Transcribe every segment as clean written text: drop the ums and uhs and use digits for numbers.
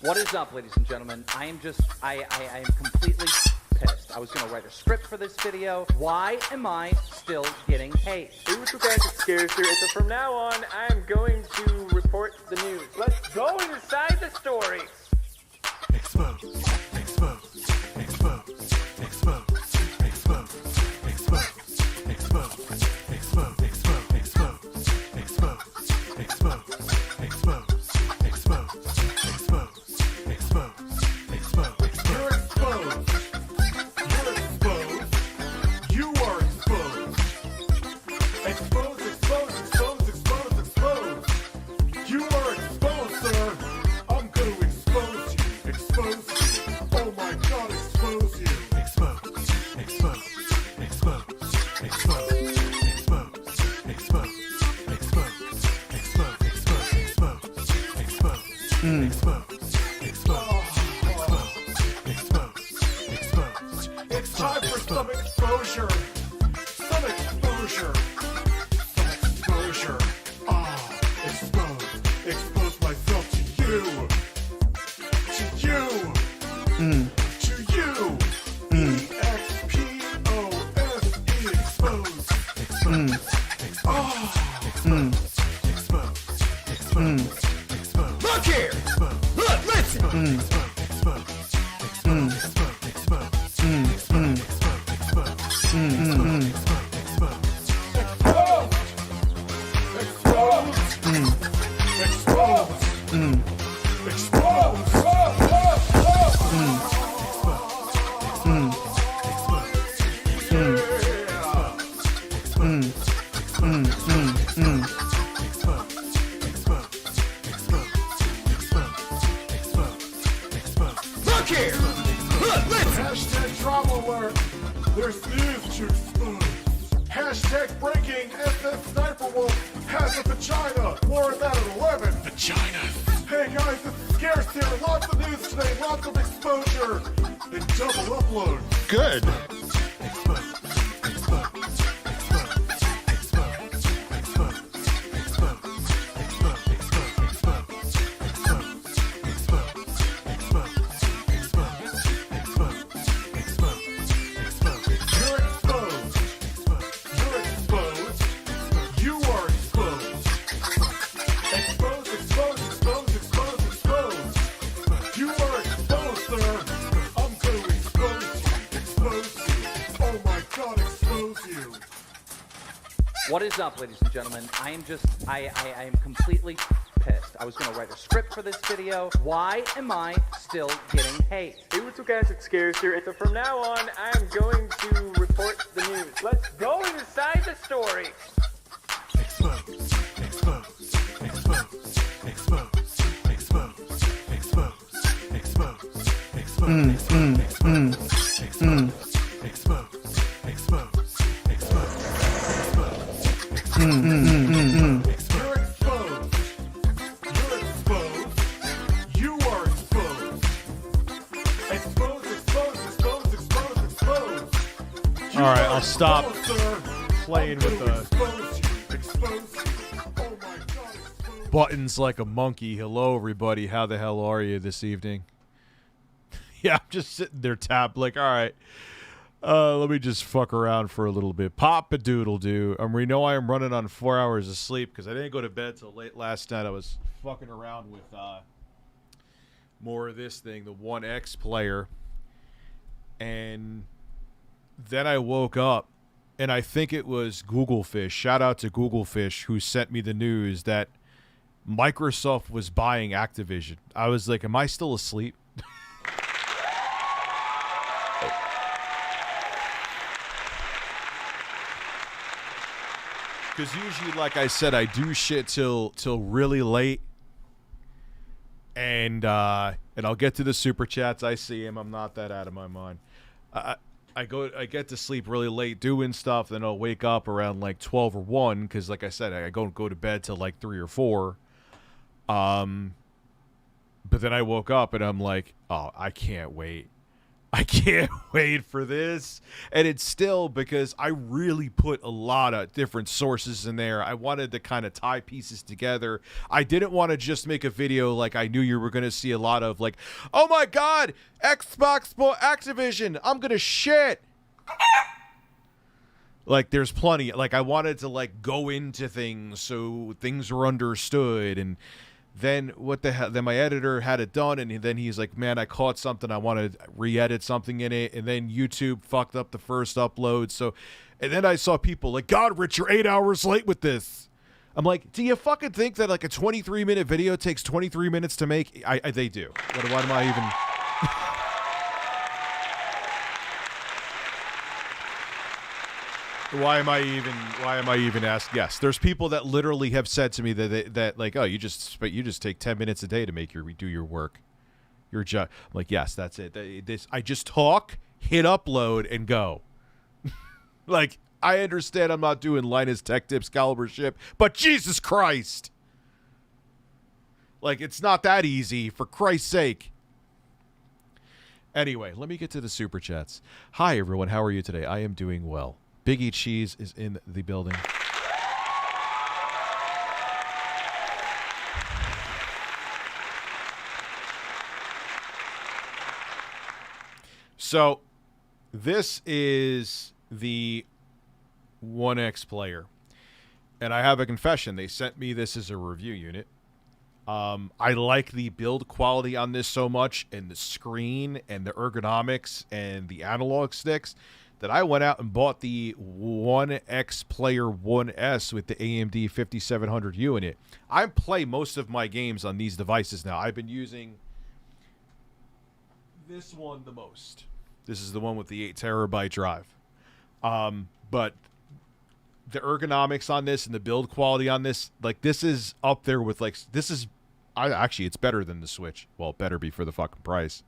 What is up, ladies and gentlemen? I am completely pissed. I was going to write a script for this video. Why am I still getting hate? Hey, what's up, guys? It's Scarcer. So from now on, I am going to report the news. Let's go inside the stories. Expose, expose, expose, expose, expose, expose, expose, expose, expose, expose, expose, expose, expose, expose, expose, expose. You're exposed. You're exposed. You are exposed. Expose, expose, expose, expose, expose. You are exposed, sir. I'm going to expose you. Expose you. Oh my God, expose you. Expose, expose, expose, expose, expose, expose, expose, expose, expose, expose, expose, it's time for some exposure. Some exposure. Some exposure. Expose. Expose myself to you. To you. To you. E-X-P-O-S-E. Expose. Expose. Expose. Expose. Expose. Expose. Look here. Look, listen. Expose. Expose. Expose. Expose. Expose. Expose. Expose. Look here! Look, listen! Hashtag drama alert! There's news to expose. Hashtag breaking SS Sniper Wolf has a vagina! More of that at 11! Vagina! Hey guys, it's Scarce here! Lots of news today, lots of exposure! And double upload! Good. You're exposed. You're exposed. You are exposed. Expose, expose, expose, expose, expose. You are exposed, sir. I'm going to expose you. Expose you. Oh my God, expose you. What is up, ladies and gentlemen? I am completely pissed. I was going to write a script for this video. Why am I still getting hate? Hey, what's up, guys? It's Scarcer. So from now on, I am going to report the news. Let's go inside the stories. Expose, expose, expose, expose, expose, expose, expose, expose, expose, expose, expose. You're exposed. You're exposed. You are exposed. Expose, expose, expose, expose, expose. You All right, are I'll stop exposed, sir. playing I'm with gonna the expose you. Expose you. Oh my God, expose you. buttons like a monkey. Hello, everybody. How the hell are you this evening? Yeah, I'm just sitting there tapped like, all right, let me just fuck around for a little bit. Pop-a-doodle-doo. We know I am running on 4 hours of sleep because I didn't go to bed till late last night. I was fucking around with more of this thing, the 1X player. And then I woke up, and I think it was Googlefish. Shout out to Googlefish, who sent me the news that Microsoft was buying Activision. I was like, am I still asleep? Because usually, like I said, I do shit till really late, and I'll get to the super chats. I see him. I'm not that out of my mind. I get to sleep really late doing stuff, then I'll wake up around like 12 or 1 because, like I said, I go to bed till like 3 or 4. But then I woke up and I'm like, oh, I can't wait. I can't wait for this. And it's still because I really put a lot of different sources in there. I wanted to kind of tie pieces together. I didn't want to just make a video like I knew you were going to see a lot of, like, oh my God, Activision, I'm going to shit. Like, there's plenty. Like, I wanted to, like, go into things so things were understood. And then what the hell? Then my editor had it done, and then he's like, man, I caught something. I want to re-edit something in it. And then YouTube fucked up the first upload. So, and then I saw people like, God, Rich, you're 8 hours late with this. I'm like, do you fucking think that, like, a 23-minute video takes 23 minutes to make? They do. What am I even... Why am I even asking? Yes, there's people that literally have said to me that like, oh, you just take 10 minutes a day to do your work. Your job. I'm like, yes, that's it. I just talk, hit upload, and go. Like, I understand I'm not doing Linus Tech Tips caliber shit, but Jesus Christ. Like, it's not that easy, for Christ's sake. Anyway, let me get to the super chats. Hi, everyone. How are you today? I am doing well. Biggie Cheese is in the building. So, this is the 1X player. And I have a confession. They sent me this as a review unit. I like the build quality on this so much, and the screen, and the ergonomics, and the analog sticks, that I went out and bought the 1X Player 1S with the AMD 5700U in it. I play most of my games on these devices now. I've been using this one the most. This is the one with the 8 terabyte drive. But the ergonomics on this and the build quality on this, like, this is up there with, like, this is, actually, it's better than the Switch. Well, it better be for the fucking price.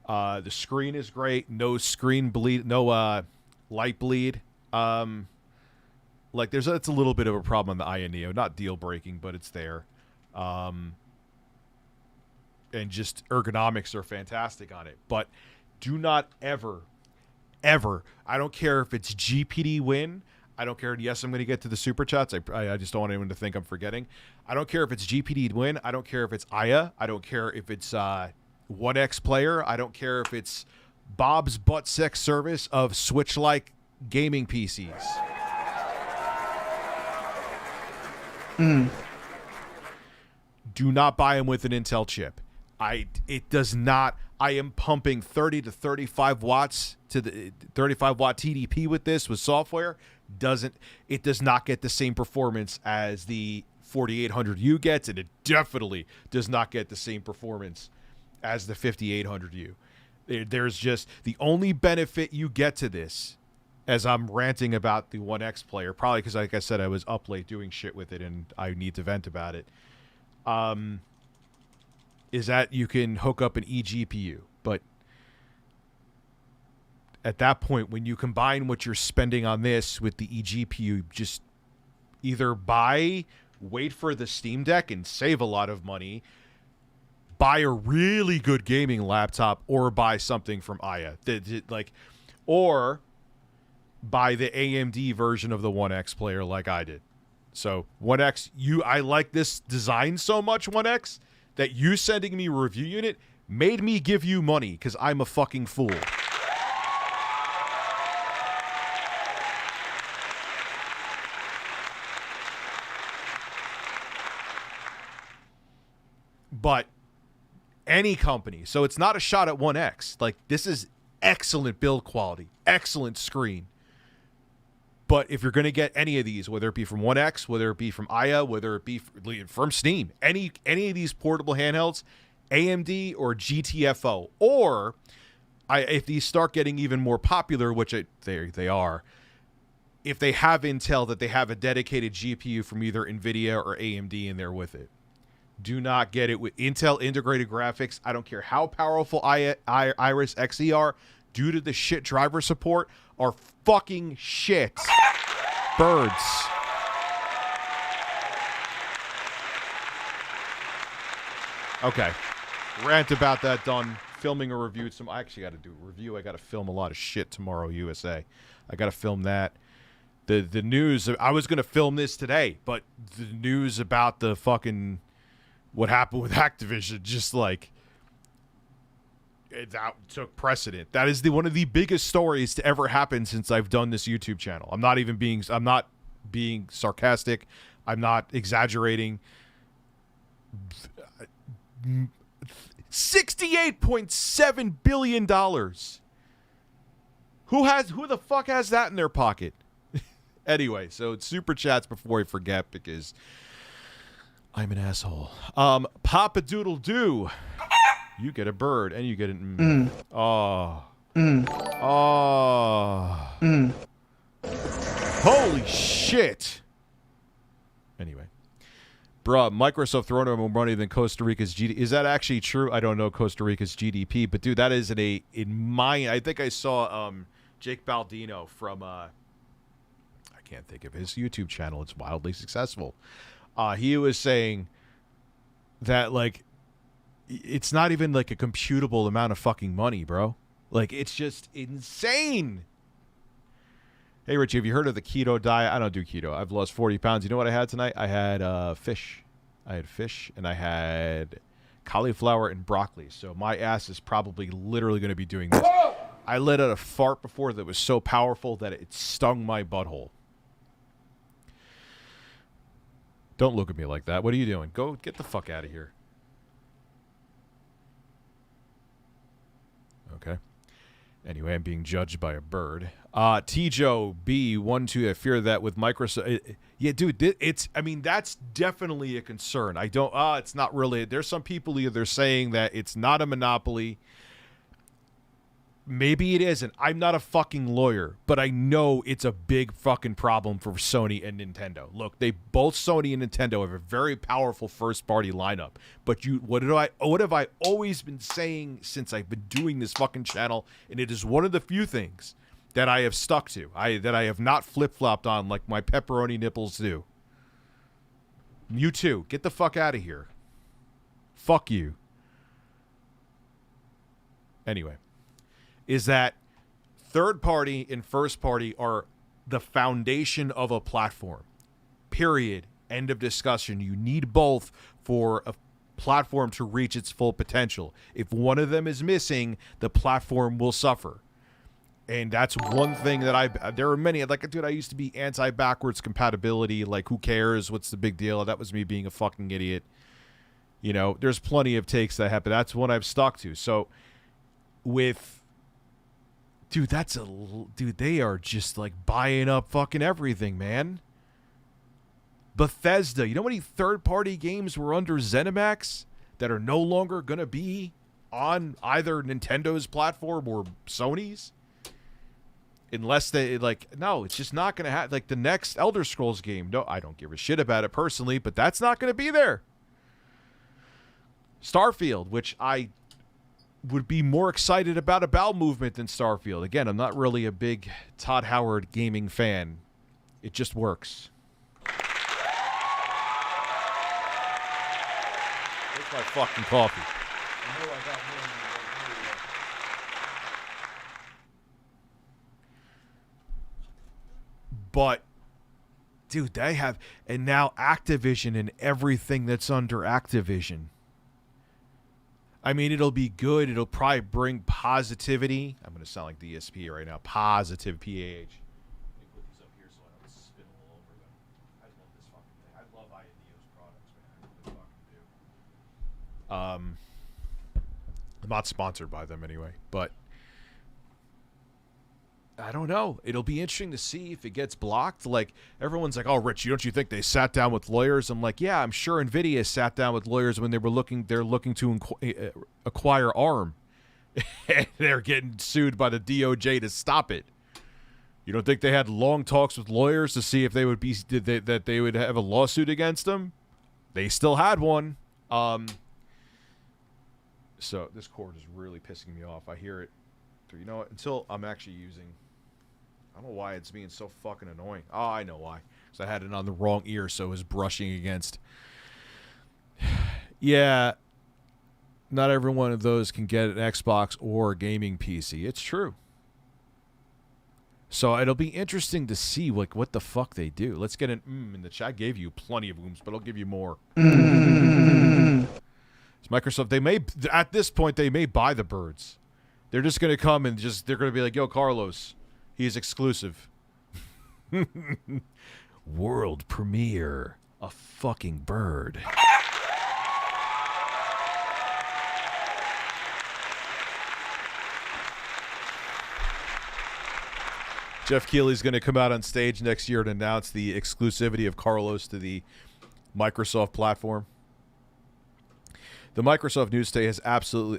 The screen is great. No screen bleed. No light bleed. Like, it's a little bit of a problem on the Aya Neo. Not deal breaking, but it's there. And just ergonomics are fantastic on it. But do not ever, I don't care if it's GPD win. I don't care. Yes, I'm going to get to the super chats. I just don't want anyone to think I'm forgetting. I don't care if it's GPD win. I don't care if it's Aya. I don't care if it's 1X player. I don't care if it's Bob's butt sex service of Switch-like gaming PCs. Do not buy them with an Intel chip. It does not. I am pumping 30 to 35 watts to the 35 watt TDP with this with software. It does not get the same performance as the 4800U gets, and it definitely does not get the same performance as the 5800U. There's just the only benefit you get to this, as I'm ranting about the 1X player, probably because, like I said, I was up late doing shit with it and I need to vent about it, is that you can hook up an eGPU. But at that point, when you combine what you're spending on this with the eGPU, just either wait for the Steam Deck and save a lot of money, buy a really good gaming laptop, or buy something from Aya. Or buy the AMD version of the 1X player like I did. So 1X, I like this design so much, 1X, that you sending me a review unit made me give you money because I'm a fucking fool. But any company, so it's not a shot at 1X. Like, this is excellent build quality, excellent screen. But if you're going to get any of these, whether it be from 1X, whether it be from Aya, whether it be from Steam, any of these portable handhelds, AMD or GTFO, or if these start getting even more popular, which they are, if they have Intel, that they have a dedicated GPU from either NVIDIA or AMD in there with it. Do not get it with Intel integrated graphics. I don't care how powerful Iris Xe are, due to the shit driver support, are fucking shit. Birds. Okay. Rant about that done. filming a review. I actually got to do a review. I got to film a lot of shit tomorrow, USA. I got to film that. The news, I was going to film this today, but the news about the fucking, what happened with Activision, just like, that took precedent. That is one of the biggest stories to ever happen since I've done this YouTube channel. I'm not being sarcastic. I'm not exaggerating. $68.7 billion. Who the fuck has that in their pocket? Anyway, so it's super chats before I forget because I'm an asshole. Papa Doodle Doo. You get a bird and you get an Oh. Oh. Holy shit. Anyway. Bruh, Microsoft throwing more money than Costa Rica's GDP. Is that actually true? I don't know Costa Rica's GDP, but dude, that is I think I saw Jake Baldino from I can't think of his YouTube channel. It's wildly successful. He was saying that like it's not even like a computable amount of fucking money, bro. Like it's just insane. Hey, Richie, have you heard of the keto diet? I don't do keto. I've lost 40 pounds. You know what I had tonight? I had fish. I had fish, and I had cauliflower and broccoli. So my ass is probably literally going to be doing this. I let out a fart before that was so powerful that it stung my butthole. Don't look at me like that. What are you doing? Go get the fuck out of here. Okay. Anyway, I'm being judged by a bird. T-Joe B12, I fear that with Microsoft. Yeah, dude, that's definitely a concern. It's not really. There's some people either saying that it's not a monopoly. Maybe it isn't. I'm not a fucking lawyer, but I know it's a big fucking problem for Sony and Nintendo. Look, both Sony and Nintendo have a very powerful first-party lineup. But what have I always been saying since I've been doing this fucking channel? And it is one of the few things that I have stuck to. That I have not flip-flopped on like my pepperoni nipples do. You too. Get the fuck out of here. Fuck you. Anyway. Is that third party and first party are the foundation of a platform. Period. End of discussion. You need both for a platform to reach its full potential. If one of them is missing, the platform will suffer. And that's one thing that there are many, like, dude, I used to be anti-backwards compatibility. Like, who cares? What's the big deal? That was me being a fucking idiot. You know, there's plenty of takes that happen. That's one I've stuck to. So with... Dude, they are just like buying up fucking everything, man. Bethesda, you know how many third-party games were under ZeniMax that are no longer going to be on either Nintendo's platform or Sony's? Unless they, no, it's just not going to happen. Like, the next Elder Scrolls game, no, I don't give a shit about it personally, but that's not going to be there. Starfield, which I would be more excited about a bowel movement than Starfield. Again, I'm not really a big Todd Howard gaming fan. It just works. Where's my fucking coffee? I know I got more than but, dude, they have... And now Activision and everything that's under Activision. I mean, it'll be good. It'll probably bring positivity. I'm going to sound like DSP right now. Positive PAH. Let me put these up here so I don't spin all over them. I love this fucking thing. I love INDO's products, man. I really fucking do. I'm not sponsored by them anyway, but I don't know. It'll be interesting to see if it gets blocked. Like, everyone's like, "Oh, Rich, don't you think they sat down with lawyers?" I'm like, "Yeah, I'm sure Nvidia sat down with lawyers when they're looking to acquire ARM. They're getting sued by the DOJ to stop it. You don't think they had long talks with lawyers to see if they would that they would have a lawsuit against them? They still had one. So this cord is really pissing me off. I hear it. You know what? Until I'm actually using... I don't know why it's being so fucking annoying. Oh, I know why. Because I had it on the wrong ear, so it was brushing against. Yeah. not every one of those can get an Xbox or a gaming PC. It's true. So it'll be interesting to see like what the fuck they do. Let's get an in the chat. I gave you plenty of but I'll give you more. It's Microsoft. They may at this point they may buy the birds. They're just gonna come and they're gonna be like, yo, Carlos, he's exclusive. World premiere. A fucking bird. Jeff Keighley's going to come out on stage next year to announce the exclusivity of Carlos to the Microsoft platform. The Microsoft news today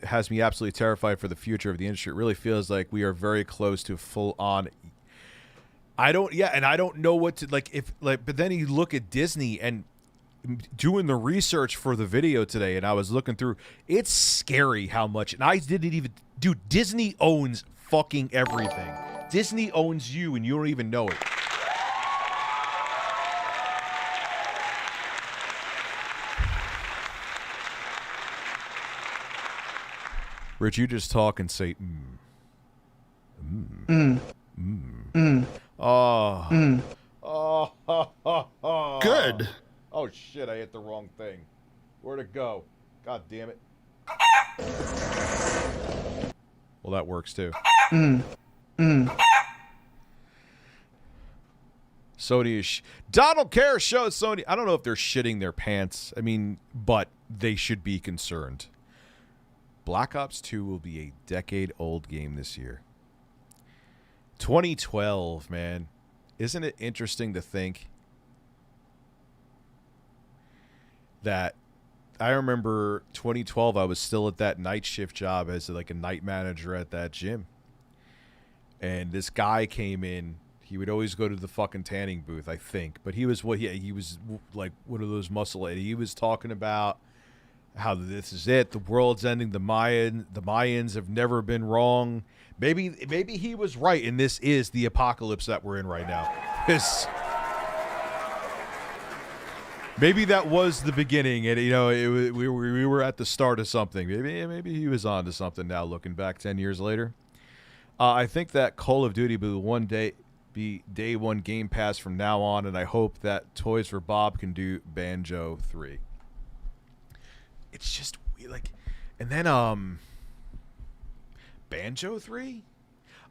has me absolutely terrified for the future of the industry. It really feels like we are very close to full on. I don't know what to but then you look at Disney and doing the research for the video today, and I was looking through. It's scary how much, and I didn't even. Dude, Disney owns fucking everything. Disney owns you, and you don't even know it. Rich, you just talk and say, Oh. Good. Oh, shit, I hit the wrong thing. Where'd it go? God damn it. Well, that works, too. Sony is... Donald Care shows Sony... I don't know if they're shitting their pants. I mean, but they should be concerned. Black Ops 2 will be a decade-old game this year. 2012, man. Isn't it interesting to think that I remember 2012, I was still at that night shift job as like a night manager at that gym. And this guy came in. He would always go to the fucking tanning booth, I think. But he was he was like one of those muscle. He was talking about how this is it. The world's ending. The Mayans have never been wrong. Maybe he was right, and this is the apocalypse that we're in right now. Maybe that was the beginning, and we were at the start of something. Maybe he was on to something now. Looking back 10 years later, I think that Call of Duty will one day be day one Game Pass from now on, and I hope that Toys for Bob can do Banjo 3. It's just like, and then Banjo 3.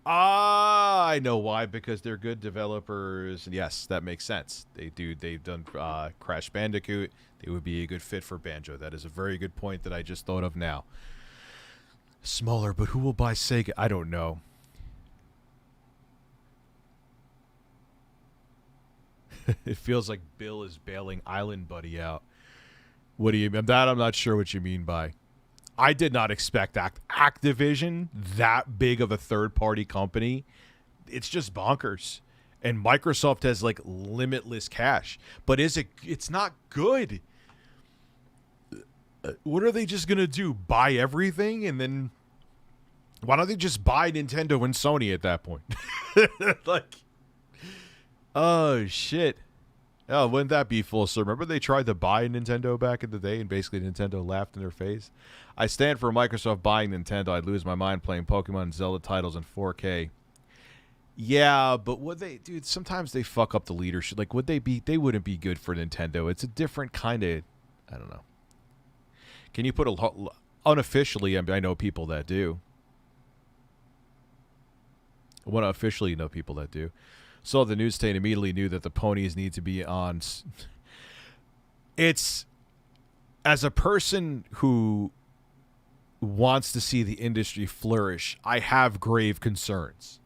I know why, because they're good developers. Yes, that makes sense. They've done Crash Bandicoot. They would be a good fit for Banjo. That is a very good point that I just thought of now. Smaller, but who will buy Sega? I don't know. It feels like Bill is bailing Island Buddy out. What do you mean? That I'm not sure what you mean by. I did not expect Activision, that big of a third-party company. It's just bonkers. And Microsoft has like limitless cash. But it's not good. What are they just going to do? Buy everything? And then why don't they just buy Nintendo and Sony at that point? Like, oh, shit. Oh, wouldn't that be full circle? Remember they tried to buy Nintendo back in the day and basically Nintendo laughed in their face? I stand for Microsoft buying Nintendo. I'd lose my mind playing Pokemon and Zelda titles in 4K. Yeah, but would they, dude, sometimes they fuck up the leadership. Like, they wouldn't be good for Nintendo. It's a different kind of, I don't know. Can you put unofficially, I know people that do. I want to officially know people that do. Saw the news today and immediately knew that the ponies need to be on. It's, as a person who wants to see the industry flourish, I have grave concerns.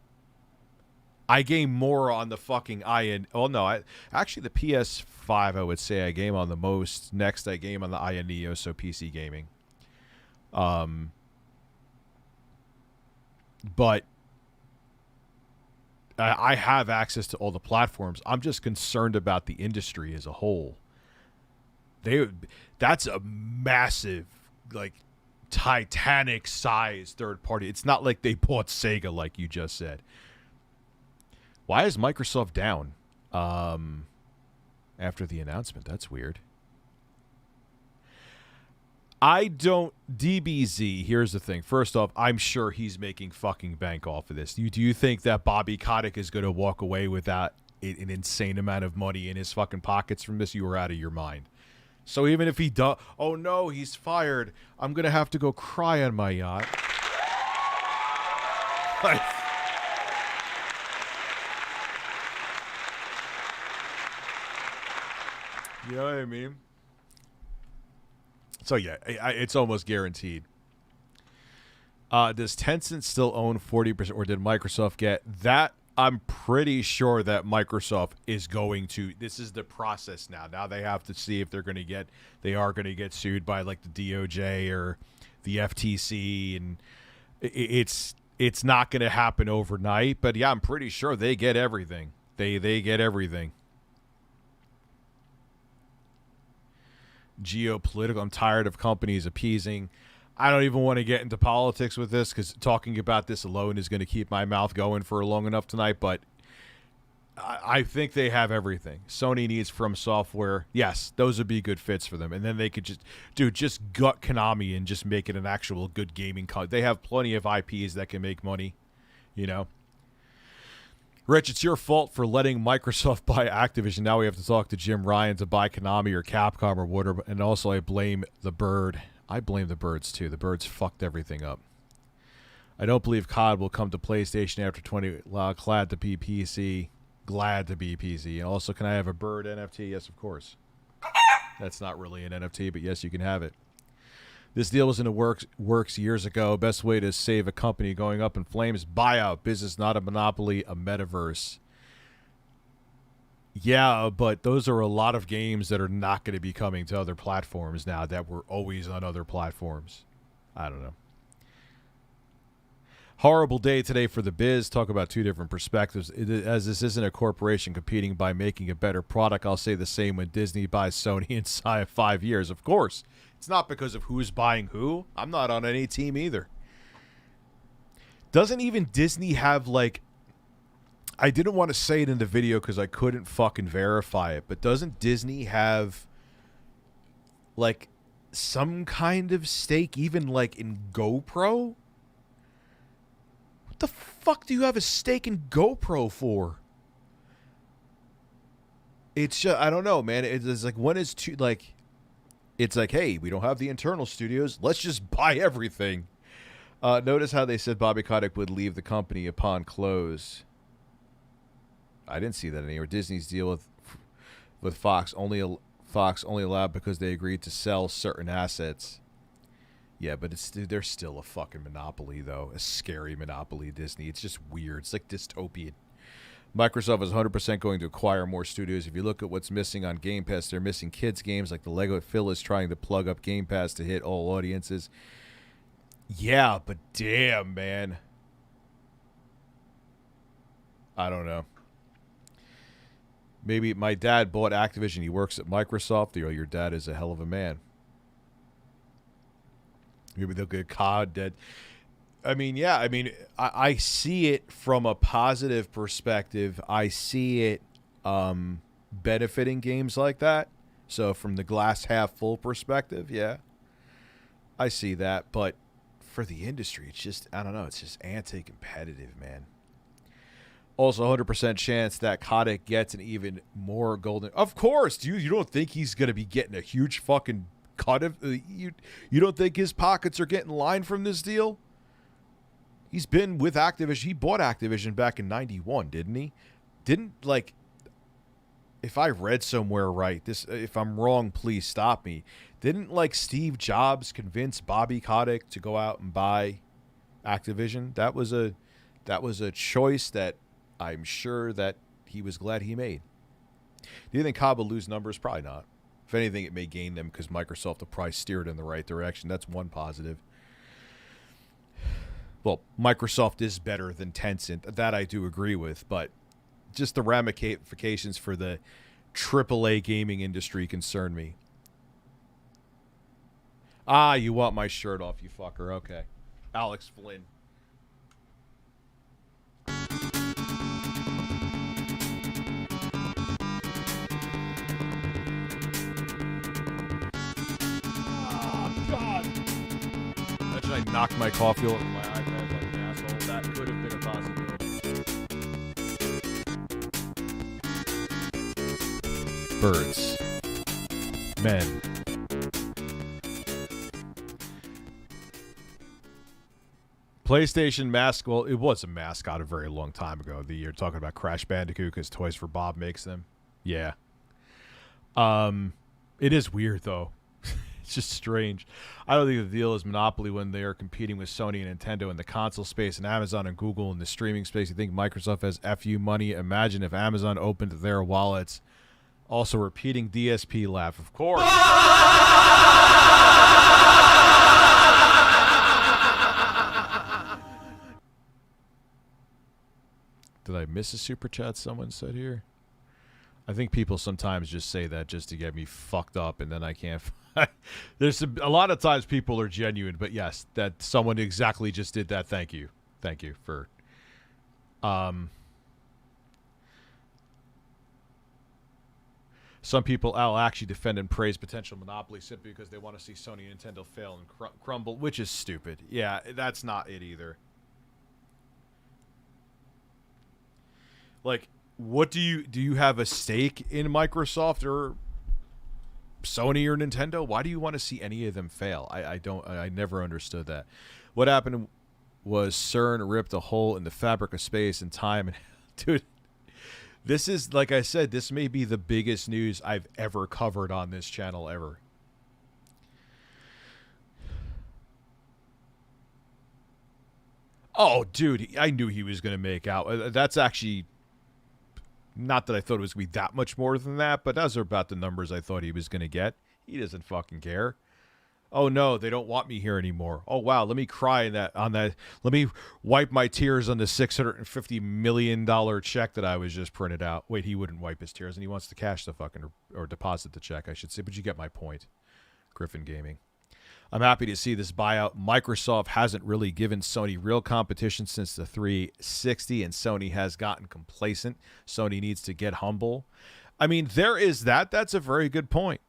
I game more on the fucking actually the PS5 I would say I game on the most. Next I game on the Aya Neo, so PC gaming. But I have access to all the platforms. I'm just concerned about the industry as a whole. That's a massive, like, Titanic size third party. It's not like they bought Sega, like you just said. Why is Microsoft down after the announcement? That's weird. I don't. DBZ, here's the thing. First off, I'm sure he's making fucking bank off of this. Do you think that Bobby Kotick is going to walk away with that an insane amount of money in his fucking pockets from this? You are out of your mind. So even if he does, oh no, he's fired, I'm going to have to go cry on my yacht. Like, you know what I mean? So yeah, it's almost guaranteed. Does Tencent still own 40%, or did Microsoft get that? I'm pretty sure that Microsoft is going to. This is the process now. Now they have to see if they're going to get. They are going to get sued by like the DOJ or the FTC, and it's not going to happen overnight. But yeah, I'm pretty sure they get everything. They get everything. Geopolitical. I'm tired of companies appeasing. I don't even want to get into politics with this because talking about this alone is going to keep my mouth going for long enough tonight. But I think they have everything. Sony needs From Software. Yes, those would be good fits for them. And then they could just gut Konami and just make it an actual good gaming they have plenty of IPs that can make money, you know. Rich, it's your fault for letting Microsoft buy Activision. Now we have to talk to Jim Ryan to buy Konami or Capcom or whatever. And also I blame the bird. I blame the birds too. The birds fucked everything up. I don't believe COD will come to PlayStation after 20. Glad to be PC. Glad to be PC. And also, can I have a bird NFT? Yes, of course. That's not really an NFT, but yes, you can have it. This deal was in the works years ago. Best way to save a company going up in flames: buyout. Business, not a monopoly, a metaverse. Yeah, but those are a lot of games that are not going to be coming to other platforms now that were always on other platforms. I don't know. Horrible day today for the biz. Talk about two different perspectives. As this isn't a corporation competing by making a better product, I'll say the same when Disney buys Sony inside of 5 years. Of course. It's not because of who's buying who. I'm not on any team either. Doesn't even Disney have, like... I didn't want to say it in the video because I couldn't fucking verify it, but doesn't Disney have, like, some kind of stake even, like, in GoPro? What the fuck do you have a stake in GoPro for? It's just, I don't know, man. It's like, when is too, like, it's like, hey, we don't have the internal studios. Let's just buy everything. Notice how they said Bobby Kotick would leave the company upon close. I didn't see that anywhere. Disney's deal with Fox only allowed because they agreed to sell certain assets. Yeah, but they're still a fucking monopoly, though. A scary monopoly, Disney. It's just weird. It's like dystopian. Microsoft is 100% going to acquire more studios. If you look at what's missing on Game Pass, they're missing kids' games like the Lego. Phil is trying to plug up Game Pass to hit all audiences. Yeah, but damn, man. I don't know. Maybe my dad bought Activision. He works at Microsoft. Your dad is a hell of a man. Maybe they'll get COD dead. I mean, yeah. I mean, I see it from a positive perspective. I see it benefiting games like that. So from the glass half full perspective, yeah, I see that. But for the industry, it's just, I don't know. It's just anti-competitive, man. Also, 100% chance that Kotick gets an even more golden. Of course, you don't think he's going to be getting a huge fucking cut of you don't think his pockets are getting lined from this deal? He's been with Activision. He bought Activision back in 91, didn't he? Didn't, like, if I read somewhere right, this, if I'm wrong, please stop me. Didn't, like, Steve Jobs convince Bobby Kotick to go out and buy Activision? That was a choice that I'm sure that he was glad he made. Do you think COD will lose numbers? Probably not. If anything, it may gain them because Microsoft will probably steer it in the right direction. That's one positive. Well, Microsoft is better than Tencent. That I do agree with, but just the ramifications for the AAA gaming industry concern me. Ah, you want my shirt off, you fucker. Okay. Alex Flynn. God. I knocked my coffee over my iPad like an asshole. That could have been a possibility. Birds. Men. PlayStation mascot. Well, it was a mascot a very long time ago. You're talking about Crash Bandicoot because Toys for Bob makes them. Yeah. It is weird though. It's just strange. I don't think the deal is monopoly when they are competing with Sony and Nintendo in the console space and Amazon and Google in the streaming space. You think Microsoft has FU money? Imagine if Amazon opened their wallets. Also repeating DSP laugh, of course. Did I miss a super chat someone said here? I think people sometimes just say that just to get me fucked up, and then I can't. There's a lot of times people are genuine, but yes, that someone exactly just did that. Thank you for. Some people I'll actually defend and praise potential monopoly simply because they want to see Sony and Nintendo fail and crumble, which is stupid. Yeah, that's not it either. Like, what do you have a stake in Microsoft or Sony or Nintendo? Why do you want to see any of them fail? I never understood that. What happened was CERN ripped a hole in the fabric of space and time. And dude, this is, like I said, this may be the biggest news I've ever covered on this channel ever. Oh, dude, I knew he was going to make out. That's actually... Not that I thought it was going to be that much more than that, but those are about the numbers I thought he was going to get. He doesn't fucking care. Oh, no, they don't want me here anymore. Oh, wow, let me cry on that. Let me wipe my tears on the $650 million check that I was just printed out. Wait, he wouldn't wipe his tears, and he wants to cash the fucking, or deposit the check, I should say. But you get my point, Griffin Gaming. I'm happy to see this buyout. Microsoft hasn't really given Sony real competition since the 360, and Sony has gotten complacent. Sony needs to get humble. I mean, there is that. That's a very good point.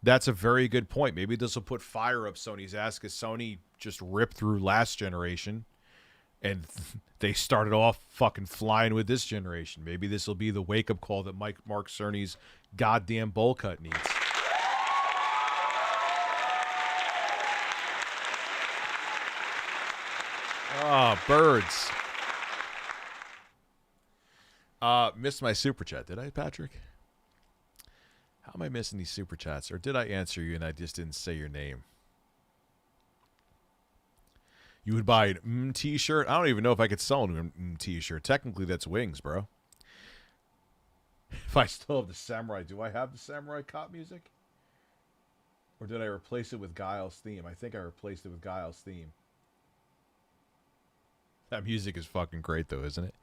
That's a very good point. Maybe this will put fire up Sony's ass because Sony just ripped through last generation, and they started off fucking flying with this generation. Maybe this will be the wake-up call that Mark Cerny's goddamn bowl cut needs. Oh, birds. Missed my super chat, did I, Patrick? How am I missing these super chats? Or did I answer you and I just didn't say your name? You would buy an t-shirt? I don't even know if I could sell an t-shirt. Technically, that's wings, bro. If I still have the samurai, do I have the samurai cop music? Or did I replace it with Guile's theme? I think I replaced it with Guile's theme. That music is fucking great, though, isn't it?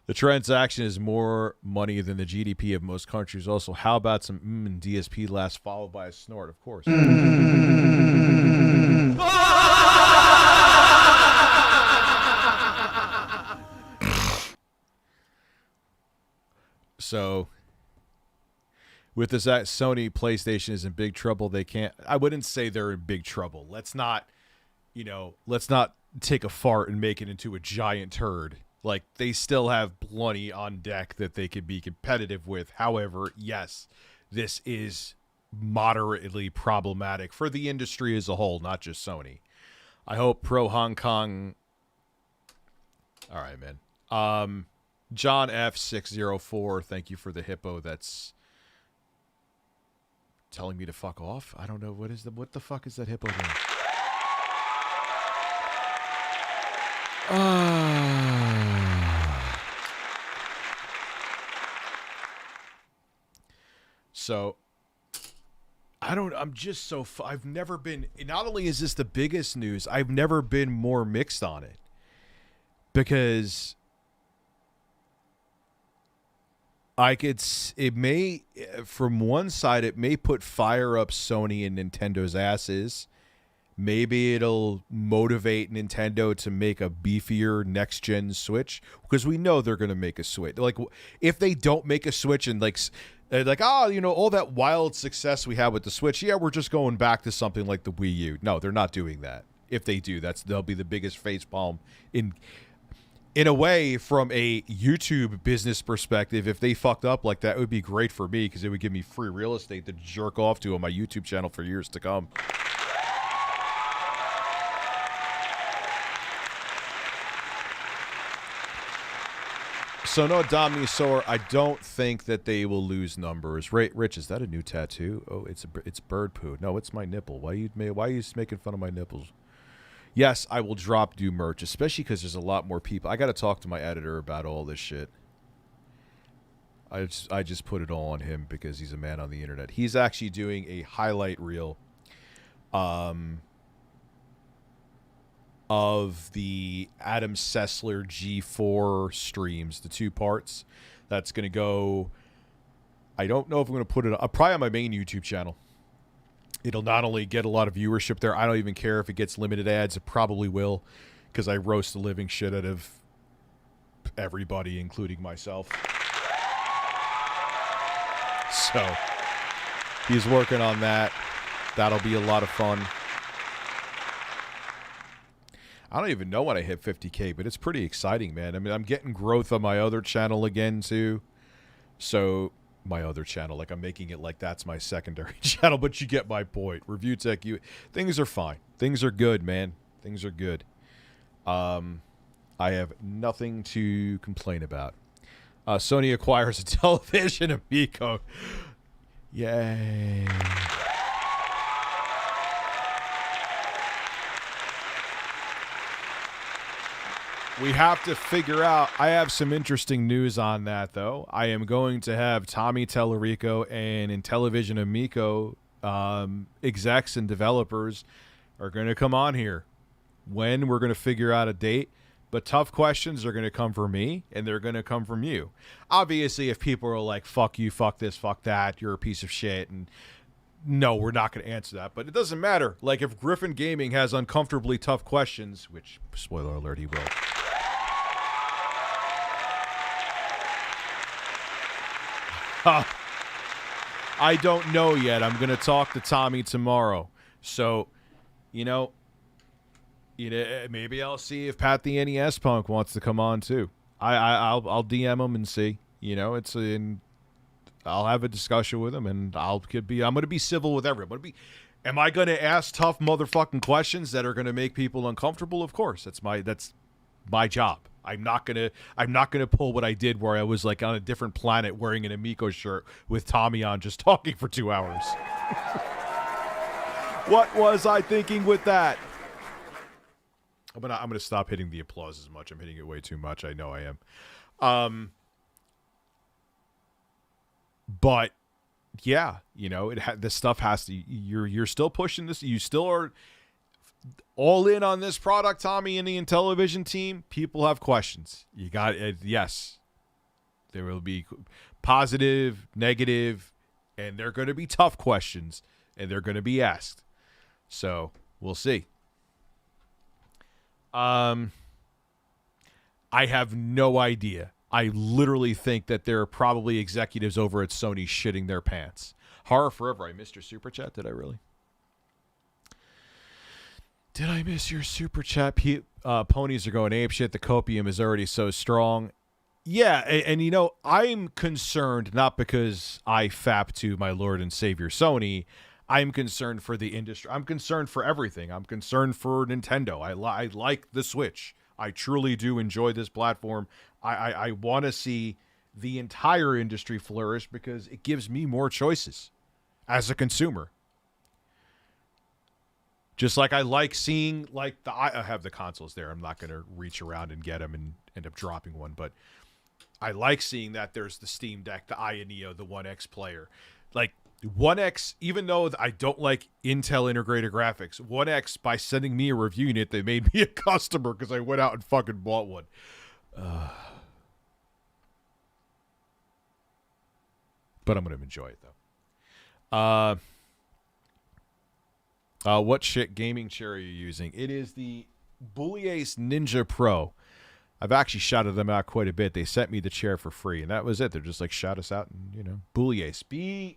The transaction is more money than the GDP of most countries. Also, how about some and DSP last followed by a snort? Of course. So, with this, Sony PlayStation is in big trouble. They can't. I wouldn't say they're in big trouble. Let's not take a fart and make it into a giant turd. Like, they still have plenty on deck that they could be competitive with. However, yes, this is moderately problematic for the industry as a whole, not just Sony. I hope Pro Hong Kong... All right, man. John F604, thank you for the hippo that's telling me to fuck off. I don't know. What the fuck is that hippo doing? So, I'm just so, I've never been, not only is this the biggest news, I've never been more mixed on it. Because it may, from one side, it may put fire up Sony and Nintendo's asses. Maybe it'll motivate Nintendo to make a beefier next-gen Switch, because we know they're going to make a Switch. Like, if they don't make a Switch and all that wild success we had with the Switch, yeah, we're just going back to something like the Wii U. No, they're not doing that. If they do, they'll be the biggest facepalm in a way, from a YouTube business perspective. If they fucked up like that, it would be great for me because it would give me free real estate to jerk off to on my YouTube channel for years to come. So no, Dominisaur, I don't think that they will lose numbers. Rich, is that a new tattoo? Oh, it's bird poo. No, it's my nipple. Why are you making fun of my nipples? Yes, I will drop new merch, especially because there's a lot more people. I got to talk to my editor about all this shit. I just put it all on him because he's a man on the internet. He's actually doing a highlight reel of the Adam Sessler G4 streams, the 2 parts. That's going to go, I don't know if I'm going to put it probably on my main YouTube channel. It'll not only get a lot of viewership there, I don't even care if it gets limited ads. It probably will, because I roast the living shit out of everybody, including myself. So, he's working on that. That'll be a lot of fun. I don't even know when I hit 50K, but it's pretty exciting, man. I mean, I'm getting growth on my other channel again, too. So, my other channel, like I'm making it like that's my secondary channel, but you get my point. ReviewTech, things are fine. Things are good, man. Things are good. I have nothing to complain about. Sony acquires a television Amico. Yay. We have to figure out. I have some interesting news on that, though. I am going to have Tommy Tellerico and Intellivision Amico execs and developers are going to come on here. When, we're going to figure out a date. But tough questions are going to come from me, and they're going to come from you. Obviously, if people are like, fuck you, fuck this, fuck that, you're a piece of shit, and no, we're not going to answer that. But it doesn't matter. Like, if Griffin Gaming has uncomfortably tough questions, which, spoiler alert, he will. I don't know yet. I'm going to talk to Tommy tomorrow. So, maybe I'll see if Pat the NES Punk wants to come on too. I'll DM him and see. I'll have a discussion with him, and I'm going to be civil with everyone. Am I going to ask tough motherfucking questions that are going to make people uncomfortable? Of course, that's my job. I'm not gonna pull what I did, where I was like on a different planet wearing an Amico shirt with Tommy on, just talking for 2 hours. What was I thinking with that? I'm gonna stop hitting the applause as much. I'm hitting it way too much. I know I am. But yeah, this stuff has to. You're still pushing this. You still are all in on this product, Tommy, and the Intellivision team. People have questions. You got it. Yes, there will be positive, negative, and they're going to be tough questions, and they're going to be asked. So we'll see. I have no idea. I literally think that there are probably executives over at Sony shitting their pants. Horror Forever, I missed your super chat. Did I really? Did I miss your super chat? Ponies are going apeshit. The copium is already so strong. Yeah, and I'm concerned not because I fap to my Lord and Savior Sony. I'm concerned for the industry. I'm concerned for everything. I'm concerned for Nintendo. I like the Switch. I truly do enjoy this platform. I want to see the entire industry flourish because it gives me more choices as a consumer. Just like I like seeing, I have the consoles there. I'm not going to reach around and get them and end up dropping one. But I like seeing that there's the Steam Deck, the Neo, the One X player. Like, One X, even though I don't like Intel integrated graphics, One X, by sending me a review unit, they made me a customer because I went out and fucking bought one. But I'm going to enjoy it, though. What shit gaming chair are you using? It is the Bully Ace Ninja Pro. I've actually shouted them out quite a bit. They sent me the chair for free, and that was it. They're just like, shout us out, and, Bully Ace. Boulies.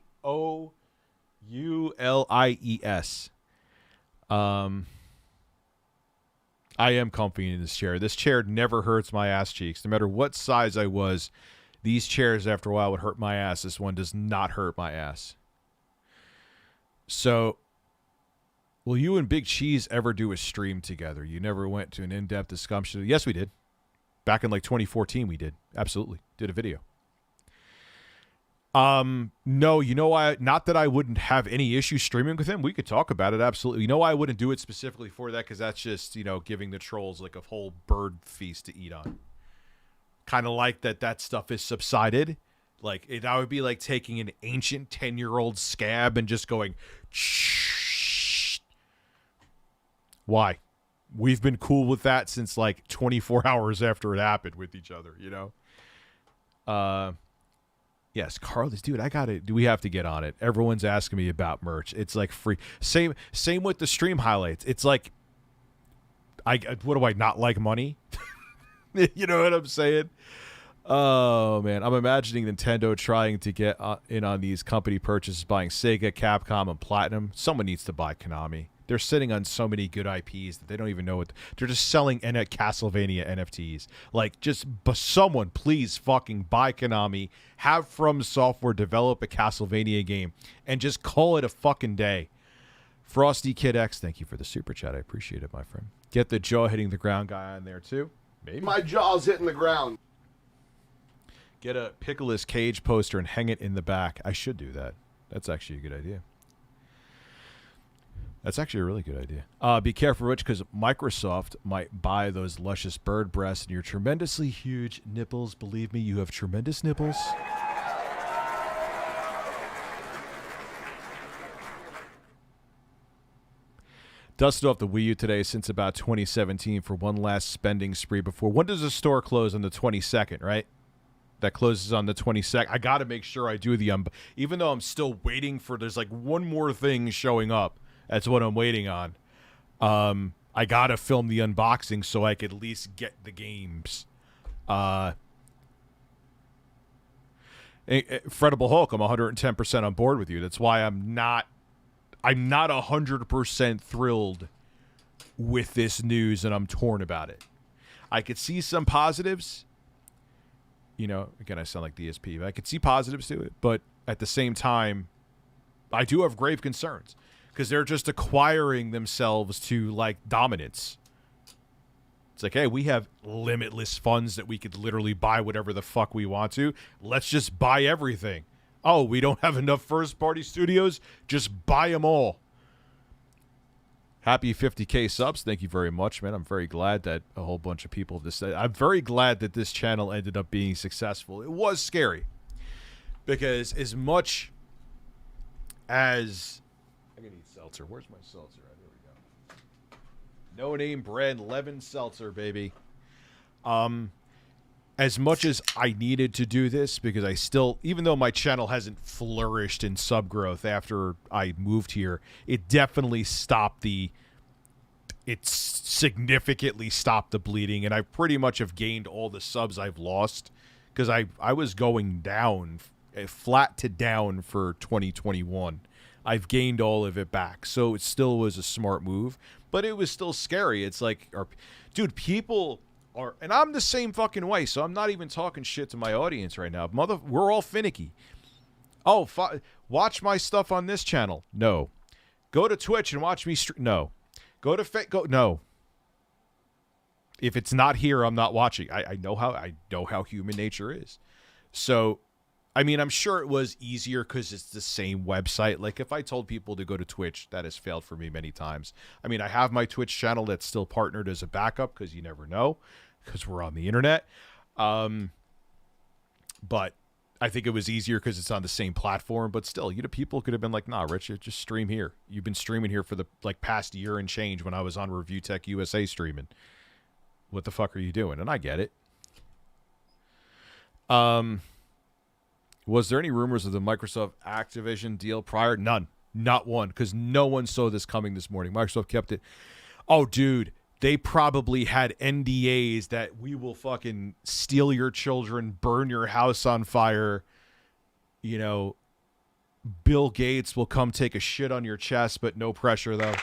I am comfy in this chair. This chair never hurts my ass cheeks. No matter what size I was, these chairs after a while would hurt my ass. This one does not hurt my ass. So, will you and Big Cheese ever do a stream together? You never went to an in-depth discussion. Yes, we did. Back in like 2014, we did. Absolutely. Did a video. No, you know why? Not that I wouldn't have any issue streaming with him. We could talk about it. Absolutely. You know why I wouldn't do it specifically for that? Because that's just, giving the trolls like a whole bird feast to eat on. Kind of like that stuff is subsided. Like, that would be like taking an ancient 10-year-old scab and just going, shh. Why? We've been cool with that since like 24 hours after it happened with each other, Yes, Carlos, dude, we have to get on it. Everyone's asking me about merch. It's like free. Same with the stream highlights. It's like, what do I not like money? You know what I'm saying? Oh, man. I'm imagining Nintendo trying to get in on these company purchases, buying Sega, Capcom, and Platinum. Someone needs to buy Konami. They're sitting on so many good IPs that they don't even know what... They're just selling Castlevania NFTs. Like, someone, please fucking buy Konami, have From Software develop a Castlevania game, and just call it a fucking day. Frosty Kid X, thank you for the super chat. I appreciate it, my friend. Get the jaw hitting the ground guy on there, too. Maybe. My jaw's hitting the ground. Get a Pickles Cage poster and hang it in the back. I should do that. That's actually a good idea. That's actually a really good idea. Be careful, Rich, because Microsoft might buy those luscious bird breasts and your tremendously huge nipples. Believe me, you have tremendous nipples. Dusted off the Wii U today since about 2017 for one last spending spree before. When does the store close? On the 22nd, right? That closes on the 22nd. I got to make sure I do the... even though I'm still waiting for... There's like one more thing showing up. That's what I'm waiting on. I got to film the unboxing so I could at least get the games. Fretable Hulk, I'm 110% on board with you. That's why I'm not 100% thrilled with this news, and I'm torn about it. I could see some positives. Again, I sound like DSP, but I could see positives to it. But at the same time, I do have grave concerns. Because they're just acquiring themselves to, like, dominance. It's like, hey, we have limitless funds that we could literally buy whatever the fuck we want to. Let's just buy everything. Oh, we don't have enough first-party studios? Just buy them all. Happy 50K subs. Thank you very much, man. I'm very glad that a whole bunch of people have decided. I'm very glad that this channel ended up being successful. It was scary. Because as much as... I'm going to need seltzer. Where's my seltzer? There we go. No name brand lemon seltzer, baby. As much as I needed to do this, because I still, even though my channel hasn't flourished in sub growth after I moved here, it definitely significantly stopped the bleeding, and I pretty much have gained all the subs I've lost, because I was going down, flat to down for 2021. I've gained all of it back. So it still was a smart move, but it was still scary. It's like, dude, people are, and I'm the same fucking way, so I'm not even talking shit to my audience right now. We're all finicky. Oh, watch my stuff on this channel. No. Go to Twitch and watch me no. Go to no. If it's not here, I'm not watching. I know how human nature is. So, I mean, I'm sure it was easier because it's the same website. Like, if I told people to go to Twitch, that has failed for me many times. I mean, I have my Twitch channel that's still partnered as a backup because you never know, because we're on the internet. But I think it was easier because it's on the same platform. But still, people could have been like, nah, Rich, just stream here. You've been streaming here for the past year and change when I was on ReviewTechUSA streaming. What the fuck are you doing? And I get it. Was there any rumors of the Microsoft Activision deal prior? None. Not one, because no one saw this coming this morning. Microsoft kept it. Oh, dude, they probably had NDAs that we will fucking steal your children, burn your house on fire. Bill Gates will come take a shit on your chest, but no pressure, though.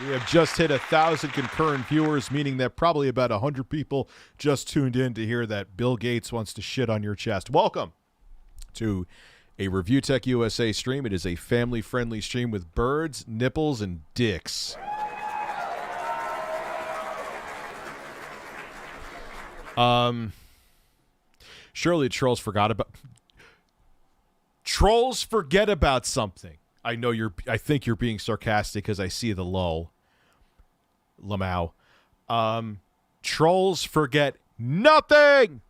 We have just hit 1,000 concurrent viewers, meaning that probably about 100 people just tuned in to hear that Bill Gates wants to shit on your chest. Welcome to a ReviewTechUSA stream. It is a family-friendly stream with birds, nipples, and dicks. Surely trolls forget about something. I think you're being sarcastic because I see the lull. Lamau. Trolls forget nothing.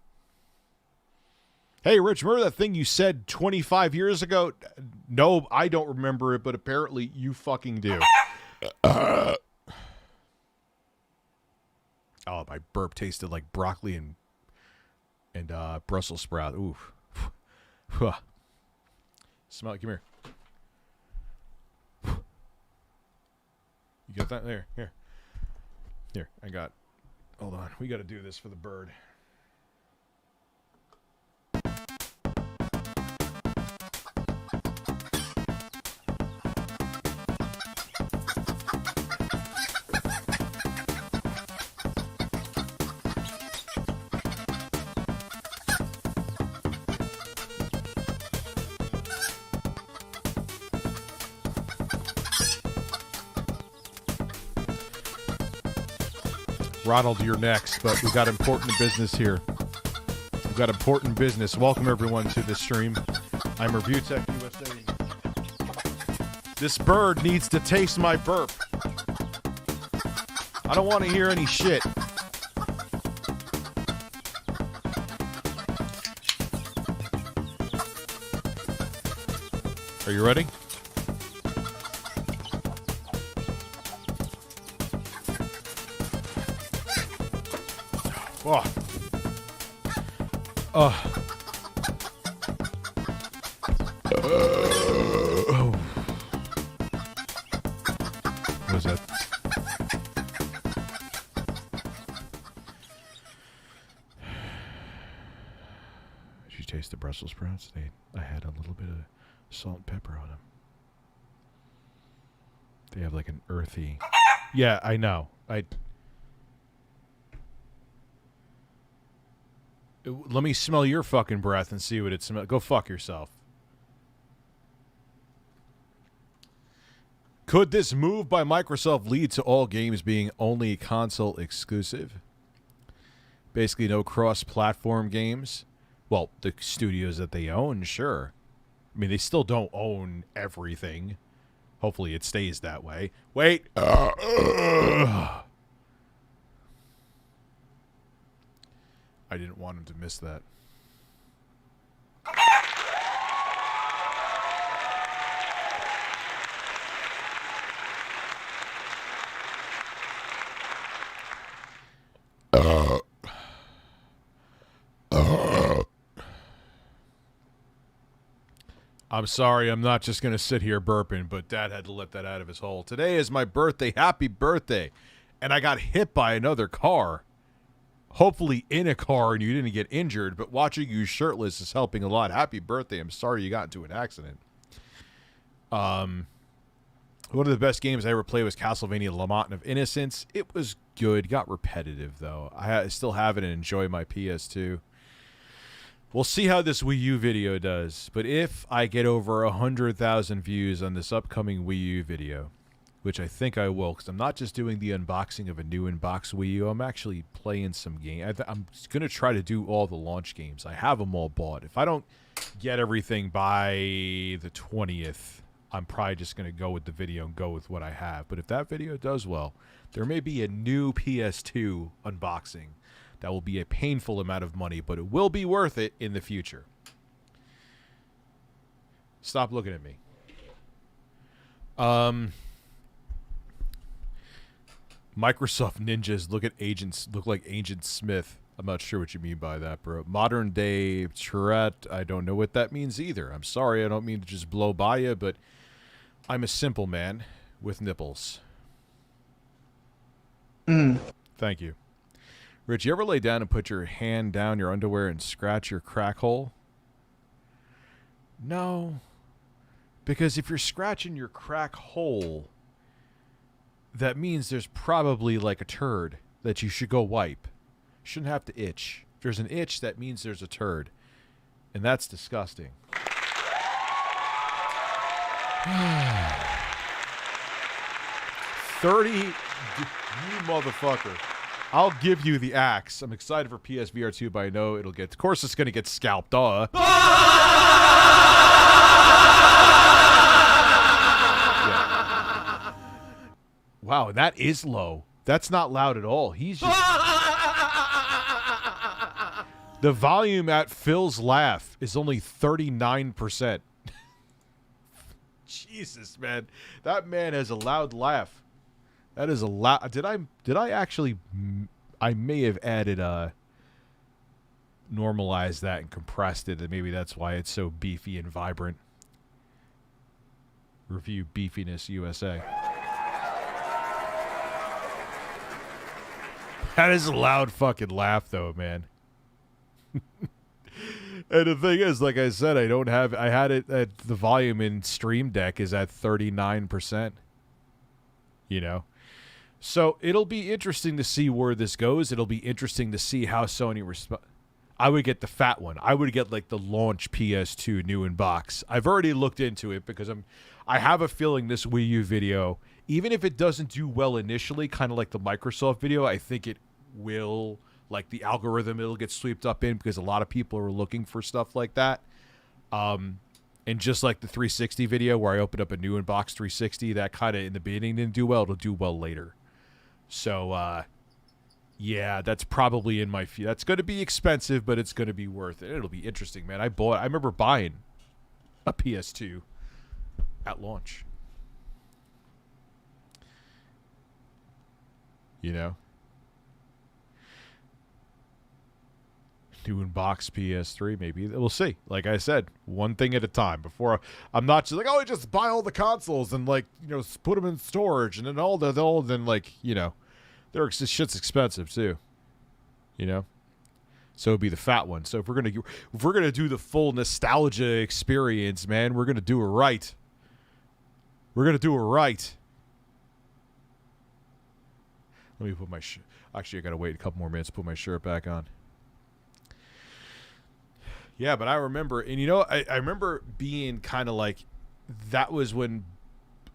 Hey, Rich, remember that thing you said 25 years ago? No, I don't remember it, but apparently you fucking do. Oh, my burp tasted like broccoli and Brussels sprout. Oof. Smell it. Come here. You got that? There. Here, I got. Hold on. We got to do this for the bird. Ronald, you're next, but we've got important business here. We've got important business. Welcome, everyone, to this stream. I'm ReviewTechUSA. This bird needs to taste my burp. I don't want to hear any shit. Are you ready? Oh. Oh. Oh. What was that? Did you taste the Brussels sprouts? I had a little bit of salt and pepper on them. They have like an earthy... Yeah, I know. Let me smell your fucking breath and see what it smells. Go fuck yourself. Could this move by Microsoft lead to all games being only console exclusive? Basically no cross-platform games? Well, the studios that they own, sure. I mean, they still don't own everything. Hopefully it stays that way. Wait. I didn't want him to miss that. I'm sorry, I'm not just going to sit here burping, but Dad had to let that out of his hole. Today is my birthday. Happy birthday. And I got hit by another car. Hopefully in a car and you didn't get injured, but watching you shirtless is helping a lot. Happy birthday. I'm sorry you got into an accident. One of the best games I ever played was Castlevania Lament of Innocence. It was good. Got repetitive, though. I still have it and enjoy my PS2. We'll see how this Wii U video does. But if I get over 100,000 views on this upcoming Wii U video, which I think I will, because I'm not just doing the unboxing of a new in-box Wii U. I'm actually playing some games. I'm going to try to do all the launch games. I have them all bought. If I don't get everything by the 20th, I'm probably just going to go with the video and go with what I have. But if that video does well, there may be a new PS2 unboxing that will be a painful amount of money, but it will be worth it in the future. Stop looking at me. Microsoft ninjas look like Agent Smith. I'm not sure what you mean by that, bro. Modern day Tourette, I don't know what that means either. I'm sorry, I don't mean to just blow by you, but I'm a simple man with nipples. Thank you. Rich, you ever lay down and put your hand down your underwear and scratch your crack hole? No. Because if you're scratching your crack hole, that means there's probably like a turd that you should go wipe. Shouldn't have to itch. If there's an itch, that means there's a turd. And that's disgusting. 30, you motherfucker. I'll give you the axe. I'm excited for PSVR 2, but I know it'll get... Of course it's going to get scalped, duh. Yeah. Wow, that is low. That's not loud at all. He's just... The volume at Phil's laugh is only 39%. Jesus, man. That man has a loud laugh. That is a loud... Did I actually... I may have added normalized that and compressed it, and maybe that's why it's so beefy and vibrant. Review Beefiness USA. That is a loud fucking laugh, though, man. And the thing is, like I said, I had it at the volume in Stream Deck is at 39%. You know? So it'll be interesting to see where this goes. It'll be interesting to see how Sony responds. I would get the fat one. I would get like the launch PS2 new in box. I've already looked into it because I have a feeling this Wii U video, even if it doesn't do well initially, kind of like the Microsoft video, I think it will, like the algorithm, it'll get swept up in because a lot of people are looking for stuff like that. And just like the 360 video where I opened up a new in-box 360, that kind of in the beginning didn't do well. It'll do well later. So, yeah, that's probably in my few. That's going to be expensive, but it's going to be worth it. It'll be interesting, man. I remember buying a PS2 at launch. You know? New in-box PS3, maybe. We'll see. Like I said, one thing at a time. Before I'm not just like, oh, I just buy all the consoles and like, you know, put them in storage and then then like, you know, this shit's expensive too. You know, so it'd be the fat one. So if we're gonna do the full nostalgia experience, man, we're gonna do it right. We're gonna do it right. Let me put my actually, I gotta wait a couple more minutes to put my shirt back on. Yeah, but I remember, and you know, I remember being kind of like, that was when,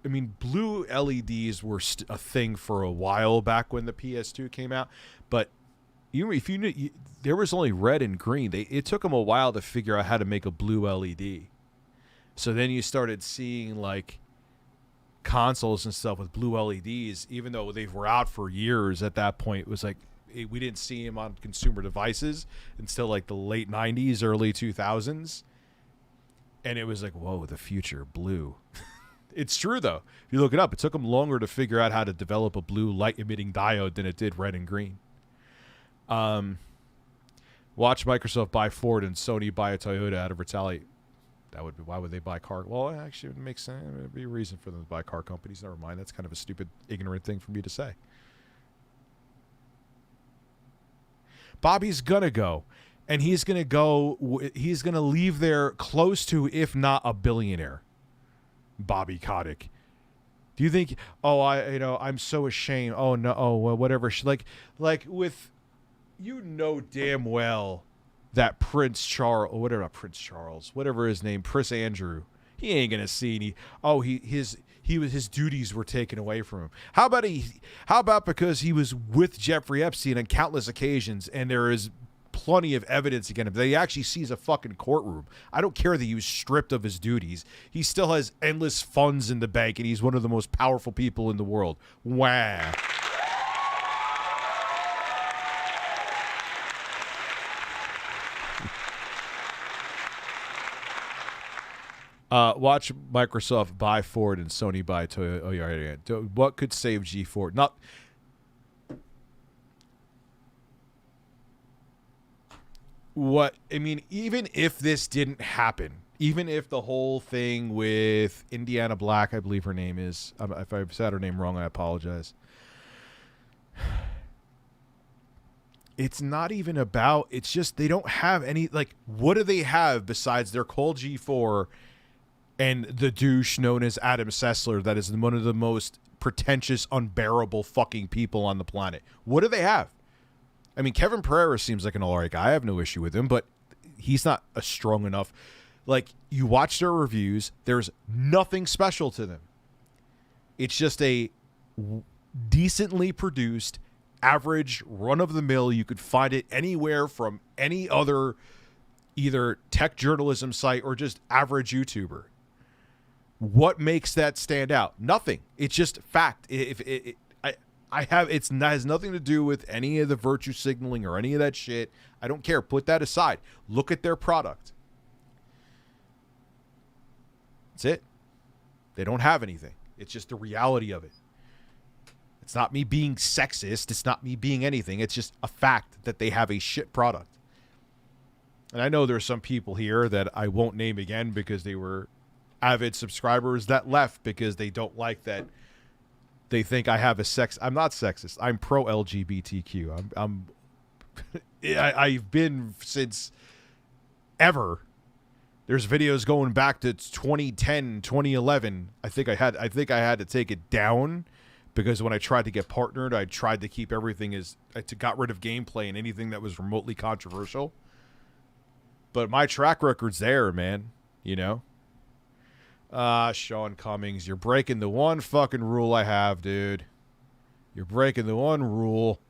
I mean, blue LEDs were a thing for a while back when the PS2 came out, but if you knew, there was only red and green. It took them a while to figure out how to make a blue LED. So then you started seeing like consoles and stuff with blue LEDs, even though they were out for years at that point. It was like, we didn't see him on consumer devices until like the late 90s, early 2000s. And it was like, whoa, the future, blue. It's true, though. If you look it up, it took them longer to figure out how to develop a blue light-emitting diode than it did red and green. Watch Microsoft buy Ford and Sony buy a Toyota out of retaliate. That would be, why would they buy car? Well, actually, it would make sense. It would be a reason for them to buy car companies. Never mind. That's kind of a stupid, ignorant thing for me to say. Bobby's gonna go, and he's gonna leave there close to, if not a billionaire. Bobby Kotick. Do you think, I'm so ashamed. Oh no, well, whatever. Like with, you know damn well that Prince Charles, whatever his name, Prince Andrew, he ain't gonna see any, his duties were taken away from him. How about because he was with Jeffrey Epstein on countless occasions and there is plenty of evidence against him that he actually sees a fucking courtroom. I don't care that he was stripped of his duties. He still has endless funds in the bank and he's one of the most powerful people in the world. Wow. Watch Microsoft buy Ford and Sony buy Toyota. Oh, yeah. What could save G4? Not. What I mean, even if this didn't happen, even if the whole thing with Indiana Black, I believe her name is. If I've said her name wrong, I apologize. It's not even about. It's just they don't have any. Like, what do they have besides their cold G4? And the douche known as Adam Sessler, that is one of the most pretentious, unbearable fucking people on the planet. What do they have? I mean, Kevin Pereira seems like an all right guy. I have no issue with him, but he's not a strong enough. Like, you watch their reviews, there's nothing special to them. It's just a decently produced, average, run-of-the-mill. You could find it anywhere from any other either tech journalism site or just average YouTuber. What makes that stand out? Nothing. It's just fact. It has nothing to do with any of the virtue signaling or any of that shit. I don't care. Put that aside. Look at their product. That's it. They don't have anything. It's just the reality of it. It's not me being sexist. It's not me being anything. It's just a fact that they have a shit product. And I know there's some people here that I won't name again because they were avid subscribers that left because they don't like that. They think I have a sex. I'm not sexist. I'm pro LGBTQ. I've been since ever. There's videos going back to 2010, 2011. I think I had to take it down because when I tried to get partnered, I tried to keep everything I got rid of gameplay and anything that was remotely controversial. But my track record's there, man. You know? Sean Cummings, you're breaking the one fucking rule I have, dude. You're breaking the one rule.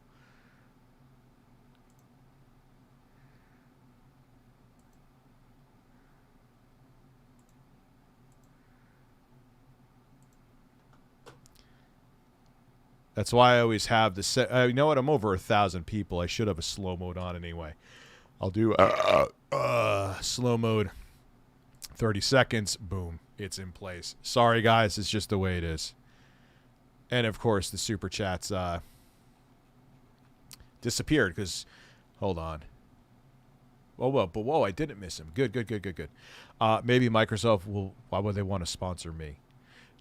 That's why I always have the set. You know what? I'm over 1,000 people. I should have a slow mode on anyway. I'll do slow mode. 30 seconds. Boom. It's in place. Sorry, guys. It's just the way it is. And, of course, the super chats disappeared because, hold on. Whoa, I didn't miss him. Good. Maybe Microsoft will, why would they want to sponsor me?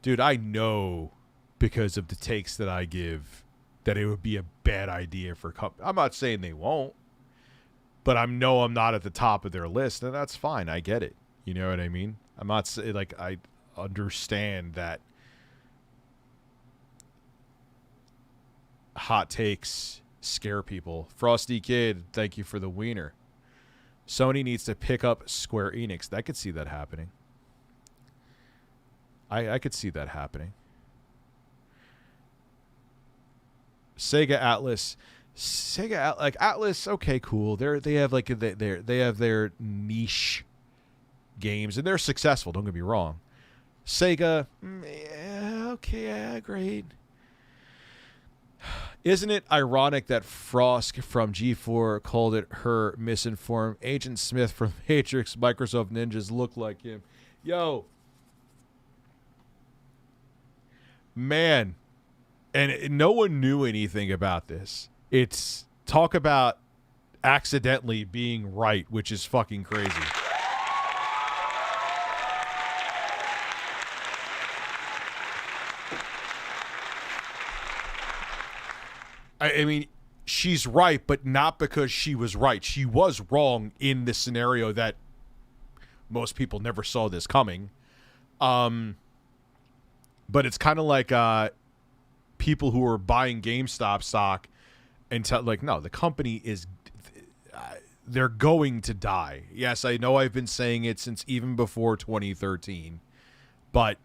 Dude, I know because of the takes that I give that it would be a bad idea for I'm not saying they won't, but I'm not at the top of their list, and that's fine. I get it. You know what I mean? I'm not saying, like, I understand that hot takes scare people. Frosty Kid, thank you for the wiener. Sony needs to pick up Square Enix. I could see that happening. I could see that happening. Sega Atlas, like Atlas, okay, cool. They have like they have their niche games and they're successful. Don't get me wrong. Sega, yeah, okay, yeah, great. Isn't it ironic that Frost from G4 called it her misinformed? Agent Smith from Matrix, Microsoft Ninjas look like him. Yo, man. And no one knew anything about this. It's talk about accidentally being right, which is fucking crazy. I mean, she's right, but not because she was right. She was wrong in this scenario that most people never saw this coming. But it's kind of like people who are buying GameStop stock and like, no, the company is, they're going to die. Yes, I know I've been saying it since even before 2013, but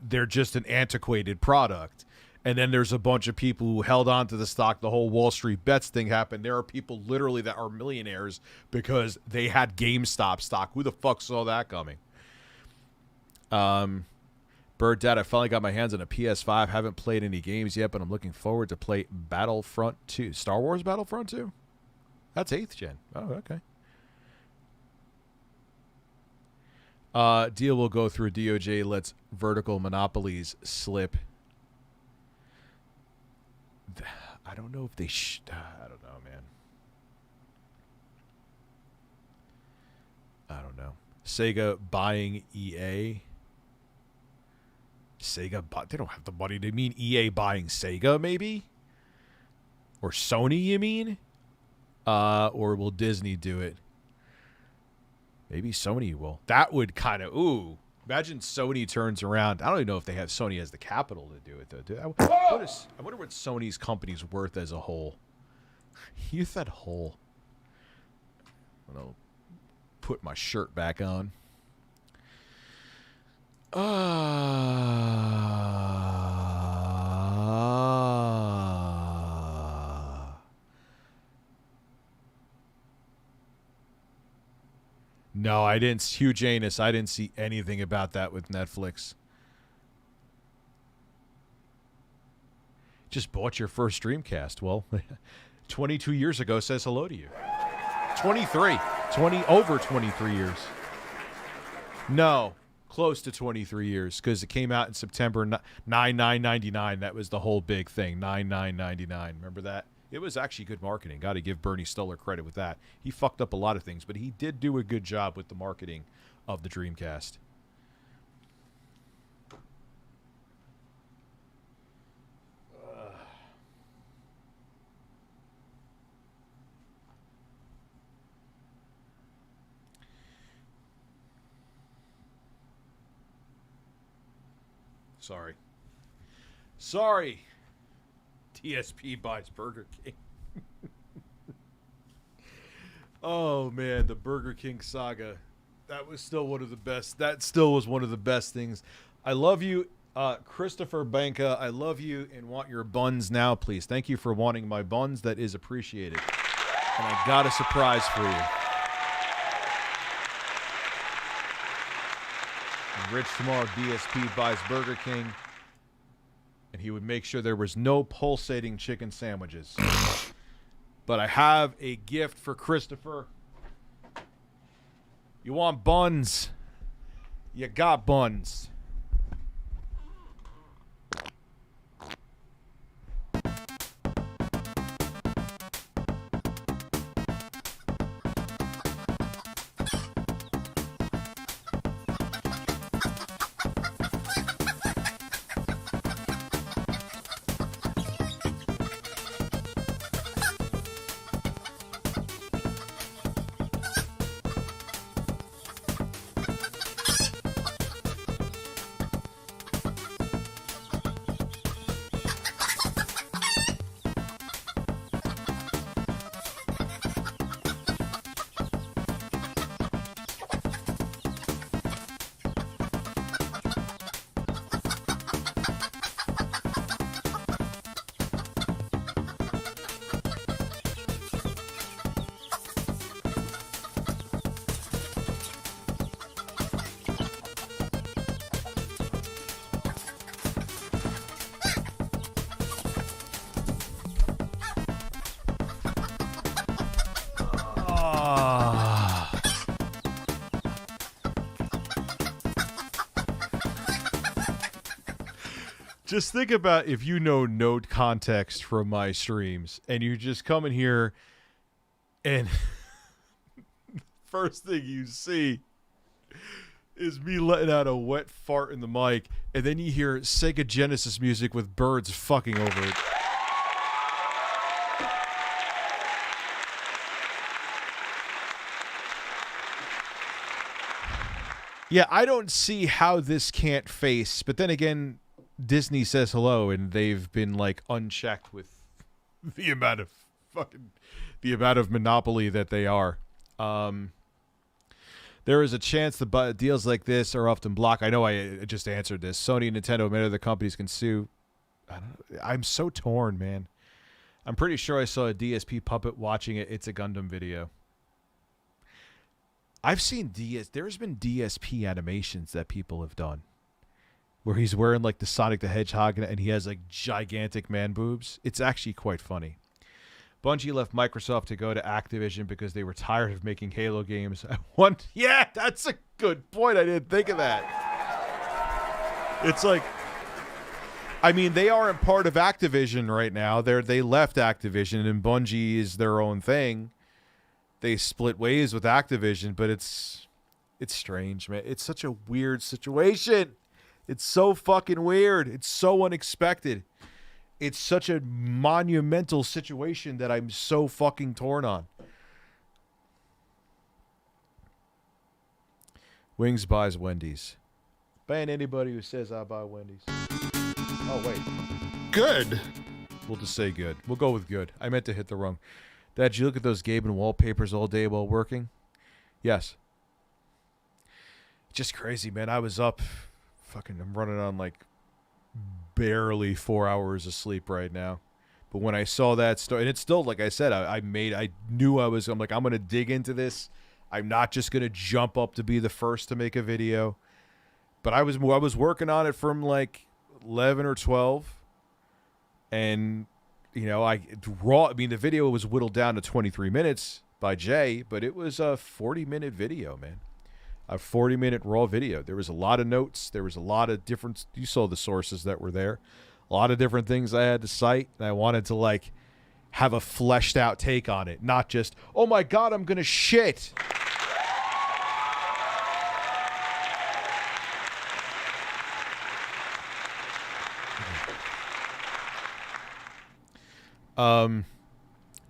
they're just an antiquated product. And then there's a bunch of people who held on to the stock. The whole Wall Street bets thing happened. There are people literally that are millionaires because they had GameStop stock. Who the fuck saw that coming? Bird Dad, I finally got my hands on a PS5. Haven't played any games yet, but I'm looking forward to play Battlefront 2. Star Wars Battlefront 2? That's 8th gen. Oh, okay. Deal will go through DOJ. Lets vertical monopolies slip. I don't know if they I don't know, man. I don't know. Sega buying EA. Sega, they don't have the money. They mean EA buying Sega, maybe? Or Sony, you mean? Or will Disney do it? Maybe Sony will. That would kind of, ooh, Imagine Sony turns around. I don't even know if they have Sony has the capital to do it, though. I wonder what Sony's company's worth as a whole. Use that whole. I'm going to put my shirt back on. No, I didn't. Huge anus. I didn't see anything about that with Netflix. Just bought your first Dreamcast. Well, 22 years ago says hello to you. 23. Over 23 years. No, close to 23 years because it came out in September 9/9/99. That was the whole big thing. 9/9/99. Remember that? It was actually good marketing. Got to give Bernie Stoller credit with that. He fucked up a lot of things, but he did do a good job with the marketing of the Dreamcast. Sorry. TSP buys Burger King. Oh, man, the Burger King saga. That was still one of the best. That still was one of the best things. I love you, Christopher Banka. I love you and want your buns now, please. Thank you for wanting my buns. That is appreciated. And I got a surprise for you. And Rich tomorrow, DSP buys Burger King. And he would make sure there was no pulsating chicken sandwiches. But I have a gift for Christopher. You want buns? You got buns. Just think about if you know no context from my streams and you just come in here and first thing you see is me letting out a wet fart in the mic and then you hear Sega Genesis music with birds fucking over it. Yeah, I don't see how this can't face, but then again, Disney says hello, and they've been like unchecked with the amount of monopoly that they are. There is a chance the deals like this are often blocked. I know I just answered this. Sony and Nintendo, many other companies can sue. I'm so torn, man. I'm pretty sure I saw a DSP puppet watching it. It's a Gundam video. I've seen there's been DSP animations that people have done where he's wearing like the Sonic the Hedgehog and he has like gigantic man boobs. It's actually quite funny. Bungie left Microsoft to go to Activision because they were tired of making Halo games. Yeah, that's a good point. I didn't think of that. It's like, I mean, they aren't part of Activision right now. They left Activision and Bungie is their own thing. They split ways with Activision, but it's strange, man. It's such a weird situation. It's so fucking weird. It's so unexpected. It's such a monumental situation that I'm so fucking torn on. Wings buys Wendy's. Ban anybody who says I buy Wendy's. Oh, wait. Good. We'll just say good. We'll go with good. I meant to hit the wrong. Dad, you look at those Gaben wallpapers all day while working? Yes. Just crazy, man. I was up. I'm running on like barely 4 hours of sleep right now. But when I saw that story, and it's still, like I said, I'm like, I'm going to dig into this. I'm not just going to jump up to be the first to make a video. But I was working on it from like 11 or 12. And, you know, the video was whittled down to 23 minutes by Jay, but it was a 40-minute video, man. A 40-minute raw video. There was a lot of notes. There was a lot of different, you saw the sources that were there. A lot of different things I had to cite, and I wanted to, like, have a fleshed out take on it, not just, oh my God, I'm going to shit.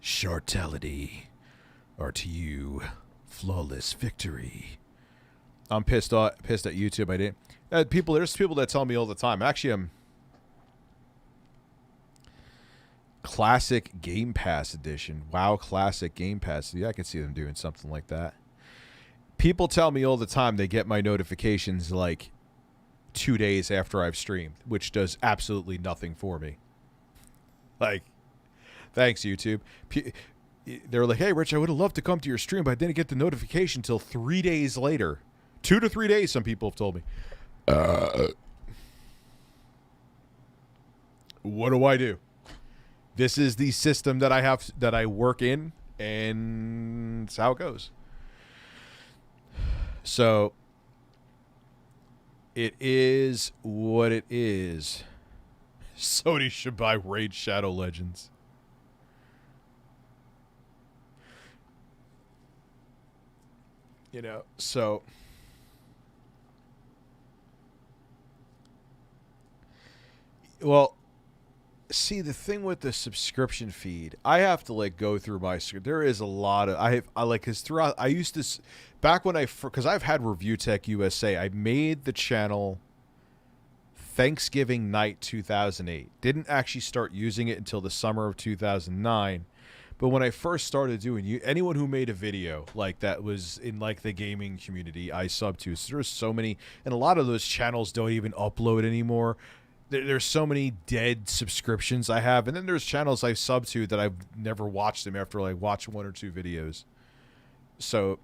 Shortality. RTU. Flawless victory. I'm pissed at YouTube. I didn't. There's people that tell me all the time. Actually, I'm Classic Game Pass edition. WoW Classic Game Pass. Yeah, I can see them doing something like that. People tell me all the time they get my notifications like 2 days after I've streamed, which does absolutely nothing for me. Like, thanks, YouTube. They're like, hey, Rich, I would have loved to come to your stream, but I didn't get the notification until 3 days later. 2 to 3 days, some people have told me. What do I do? This is the system that I work in, and it's how it goes. So, it is what it is. Sony should buy Raid Shadow Legends. You know, so well, see, the thing with the subscription feed, I have to like go through my there is a lot of I like cuz throughout I used to back when cuz I've had ReviewTechUSA, I made the channel Thanksgiving night 2008. Didn't actually start using it until the summer of 2009. But when I first started doing anyone who made a video like that was in like the gaming community, I sub to. So there's so many, and a lot of those channels don't even upload anymore. There's so many dead subscriptions I have, and then there's channels I sub to that I've never watched them after like watch 1 or 2 videos. So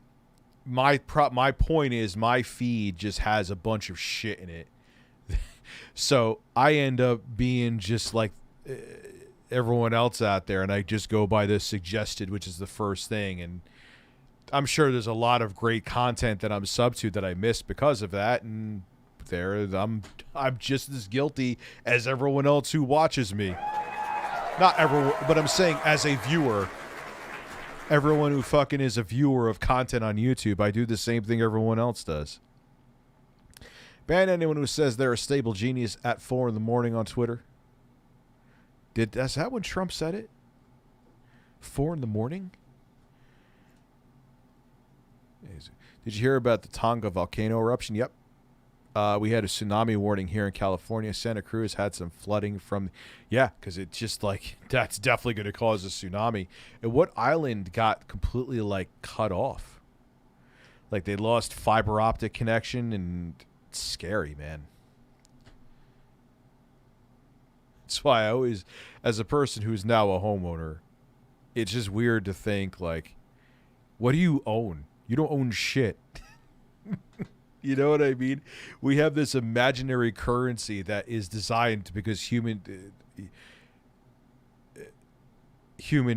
my point is my feed just has a bunch of shit in it. So I end up being just like everyone else out there, and I just go by the suggested, which is the first thing. And I'm sure there's a lot of great content that I'm sub to that I missed because of that. And I'm just as guilty as everyone else who watches me. Not everyone, but I'm saying as a viewer. Everyone who fucking is a viewer of content on YouTube, I do the same thing everyone else does. Ban anyone who says they're a stable genius at 4 in the morning on Twitter. Is that when Trump said it? 4 in the morning? Did you hear about the Tonga volcano eruption? Yep. We had a tsunami warning here in California. Santa Cruz had some flooding from... Yeah, because it's just like... That's definitely going to cause a tsunami. And what island got completely, like, cut off? Like, they lost fiber optic connection, and it's scary, man. That's why I always... As a person who's now a homeowner, it's just weird to think, like, what do you own? You don't own shit. You know what I mean? We have this imaginary currency that is designed because human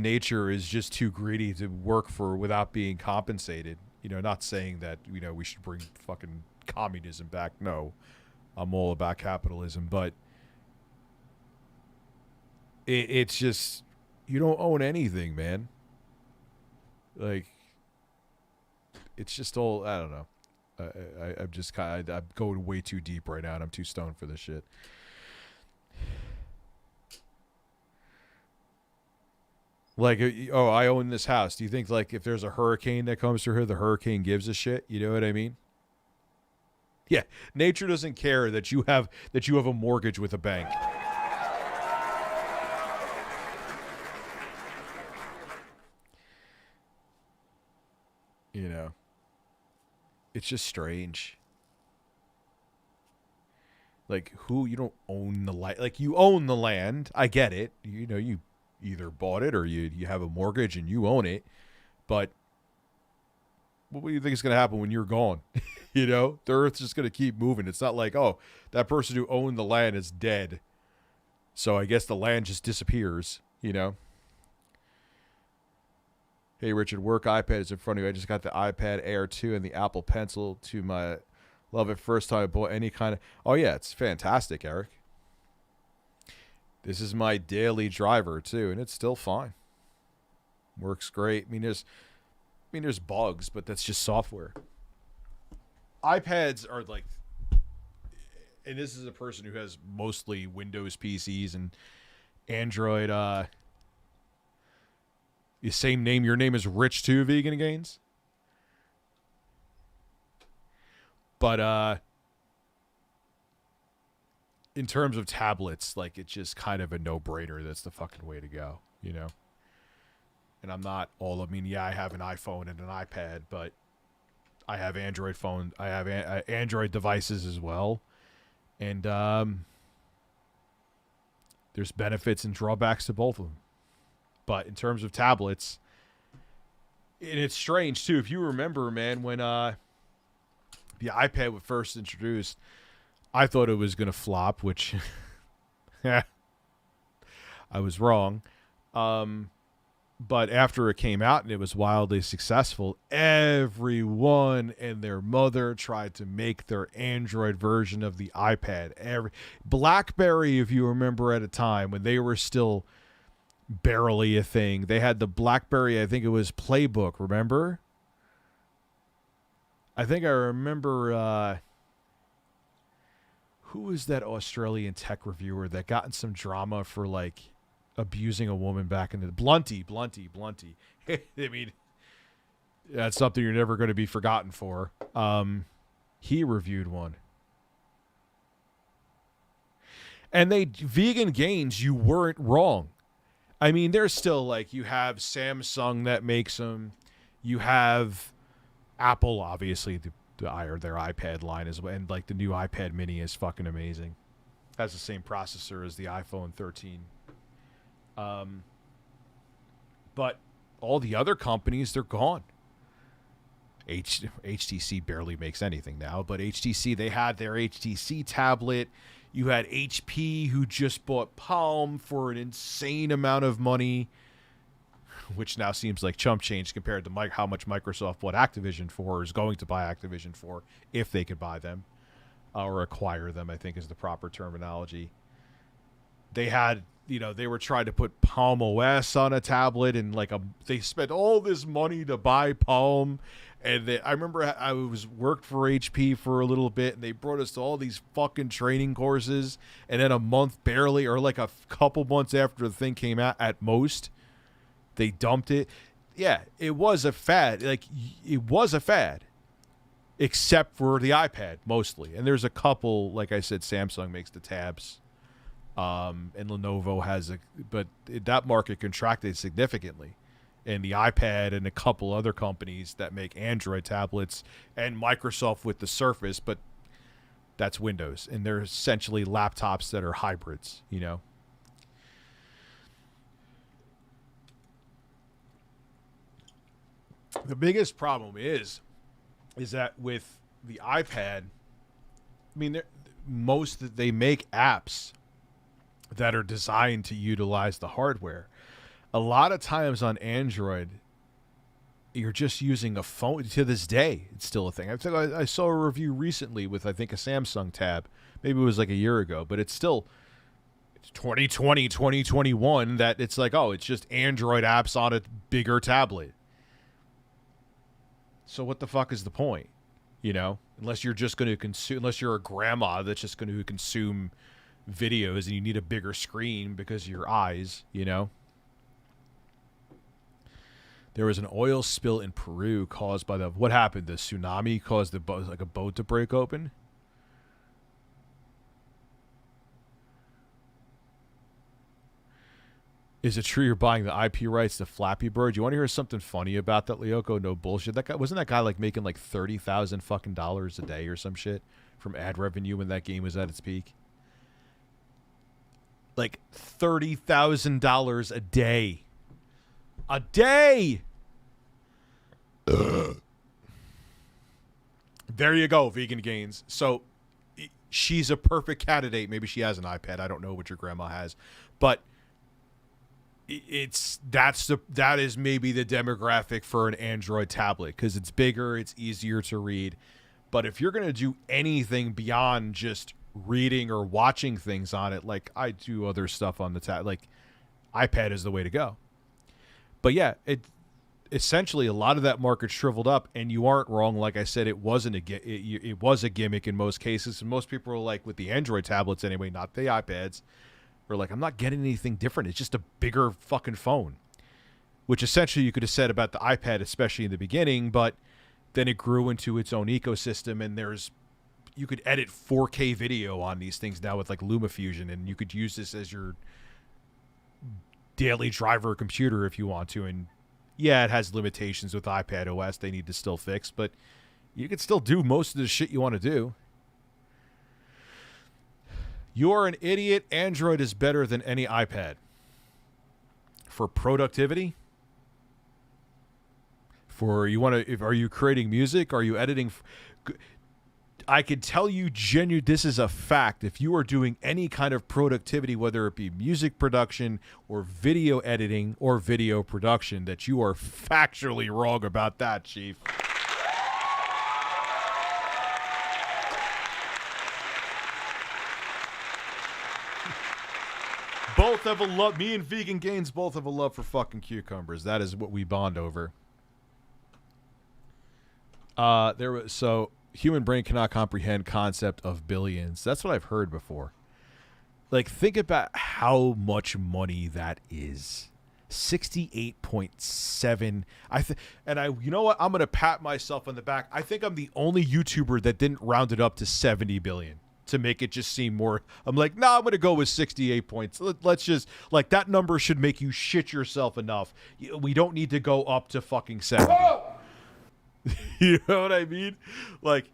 nature is just too greedy to work for without being compensated. You know, not saying that, you know, we should bring fucking communism back. No, I'm all about capitalism, but it's just, you don't own anything, man. Like, it's just all, I don't know. I'm just kind of, I'm going way too deep right now, and I'm too stoned for this shit. Like, oh, I own this house. Do you think, like, if there's a hurricane that comes through here, the hurricane gives a shit? You know what I mean? Yeah, nature doesn't care that you have a mortgage with a bank. You know, it's just strange. Like, you don't own the land. Like, you own the land. I get it. You know, you either bought it or you have a mortgage and you own it. But what do you think is going to happen when you're gone? You know, the earth's just going to keep moving. It's not like, oh, that person who owned the land is dead, so I guess the land just disappears, you know? Hey, Richard, work iPad is in front of you. I just got the iPad Air 2 and the Apple Pencil to my love it first time I bought any kind of... Oh, yeah, it's fantastic, Eric. This is my daily driver, too, and it's still fine. Works great. I mean, there's bugs, but that's just software. iPads are like... And this is a person who has mostly Windows PCs and Android... The same name. Your name is Rich too, Vegan Gains. But in terms of tablets, like, it's just kind of a no-brainer. That's the fucking way to go, you know. And I'm not all. I mean, yeah, I have an iPhone and an iPad, but I have Android phone. I have Android devices as well, and there's benefits and drawbacks to both of them. But in terms of tablets, and it's strange too. If you remember, man, when the iPad was first introduced, I thought it was going to flop, which I was wrong. But after it came out and it was wildly successful, everyone and their mother tried to make their Android version of the iPad. BlackBerry, if you remember, at a time when they were still barely a thing, they had the BlackBerry, I think it was Playbook, remember? I think I remember, who was that Australian tech reviewer that got in some drama for, like, abusing a woman back in the... Blunty. I mean, that's something you're never going to be forgotten for. He reviewed one. And Vegan Gains, you weren't wrong. I mean, there's still, like, you have Samsung that makes them. You have Apple, obviously, their iPad line as well. And, like, the new iPad mini is fucking amazing. Has the same processor as the iPhone 13. But all the other companies, they're gone. HTC barely makes anything now, but HTC, they had their HTC tablet. You had HP, who just bought Palm for an insane amount of money, which now seems like chump change compared to how much Microsoft bought Activision for, or is going to buy Activision for, if they could buy them, or acquire them, I think is the proper terminology. They had, they were trying to put Palm OS on a tablet, and they spent all this money to buy Palm. And I remember I worked for HP for a little bit, and they brought us to all these fucking training courses. And then a month barely, or like a couple months after the thing came out at most, they dumped it. Yeah, it was a fad. It was a fad, except for the iPad mostly. And there's a couple, like I said, Samsung makes the tabs, and Lenovo has but that market contracted significantly. And the iPad and a couple other companies that make Android tablets, and Microsoft with the Surface, but that's Windows. And they're essentially laptops that are hybrids, The biggest problem is that with the iPad, I mean, they make apps that are designed to utilize the hardware. A lot of times on Android, you're just using a phone. To this day, it's still a thing. I saw a review recently with, I think, a Samsung tab. Maybe it was like a year ago, but it's 2020, 2021, that it's like, oh, it's just Android apps on a bigger tablet. So what the fuck is the point? Unless you're just going to consume, unless you're a grandma that's just going to consume videos and you need a bigger screen because of your eyes, There was an oil spill in Peru caused by what happened? The tsunami caused a boat to break open? Is it true you're buying the IP rights to Flappy Bird? You want to hear something funny about that, Lyoko? No bullshit. That guy wasn't that guy like making like $30,000 fucking dollars a day or some shit from ad revenue when that game was at its peak. Like $30,000 a day. A day. There you go, Vegan Gains. So she's a perfect candidate. Maybe she has an iPad. I don't know what your grandma has, but that is maybe the demographic for an Android tablet because it's bigger, it's easier to read. But if you're gonna do anything beyond just reading or watching things on it, like I do other stuff on the tab, like iPad is the way to go. But yeah, essentially a lot of that market shriveled up, and you aren't wrong. Like I said, it was a gimmick in most cases, and most people are like, with the Android tablets anyway, not the iPads, are like, I'm not getting anything different. It's just a bigger fucking phone, which essentially you could have said about the iPad, especially in the beginning, but then it grew into its own ecosystem, and you could edit 4K video on these things now with like LumaFusion, and you could use this as your daily driver computer if you want to. And yeah, it has limitations with iPad OS they need to still fix, but you can still do most of the shit you want to do. You're an idiot. Android is better than any iPad. For productivity? Are you creating music? Are you editing? I could tell you genuinely, this is a fact. If you are doing any kind of productivity, whether it be music production or video editing or video production, that you are factually wrong about that, Chief. Both have a love. Me and Vegan Gains both have a love for fucking cucumbers. That is what we bond over. Human brain cannot comprehend concept of billions. That's what I've heard before. Like, think about how much money that is. 68.7. You know what? I'm gonna pat myself on the back. I think I'm the only YouTuber that didn't round it up to 70 billion to make it just seem more. I'm like, nah, I'm gonna go with 68 points. Let's just, like, that number should make you shit yourself enough. We don't need to go up to fucking 70. You know what I mean? Like,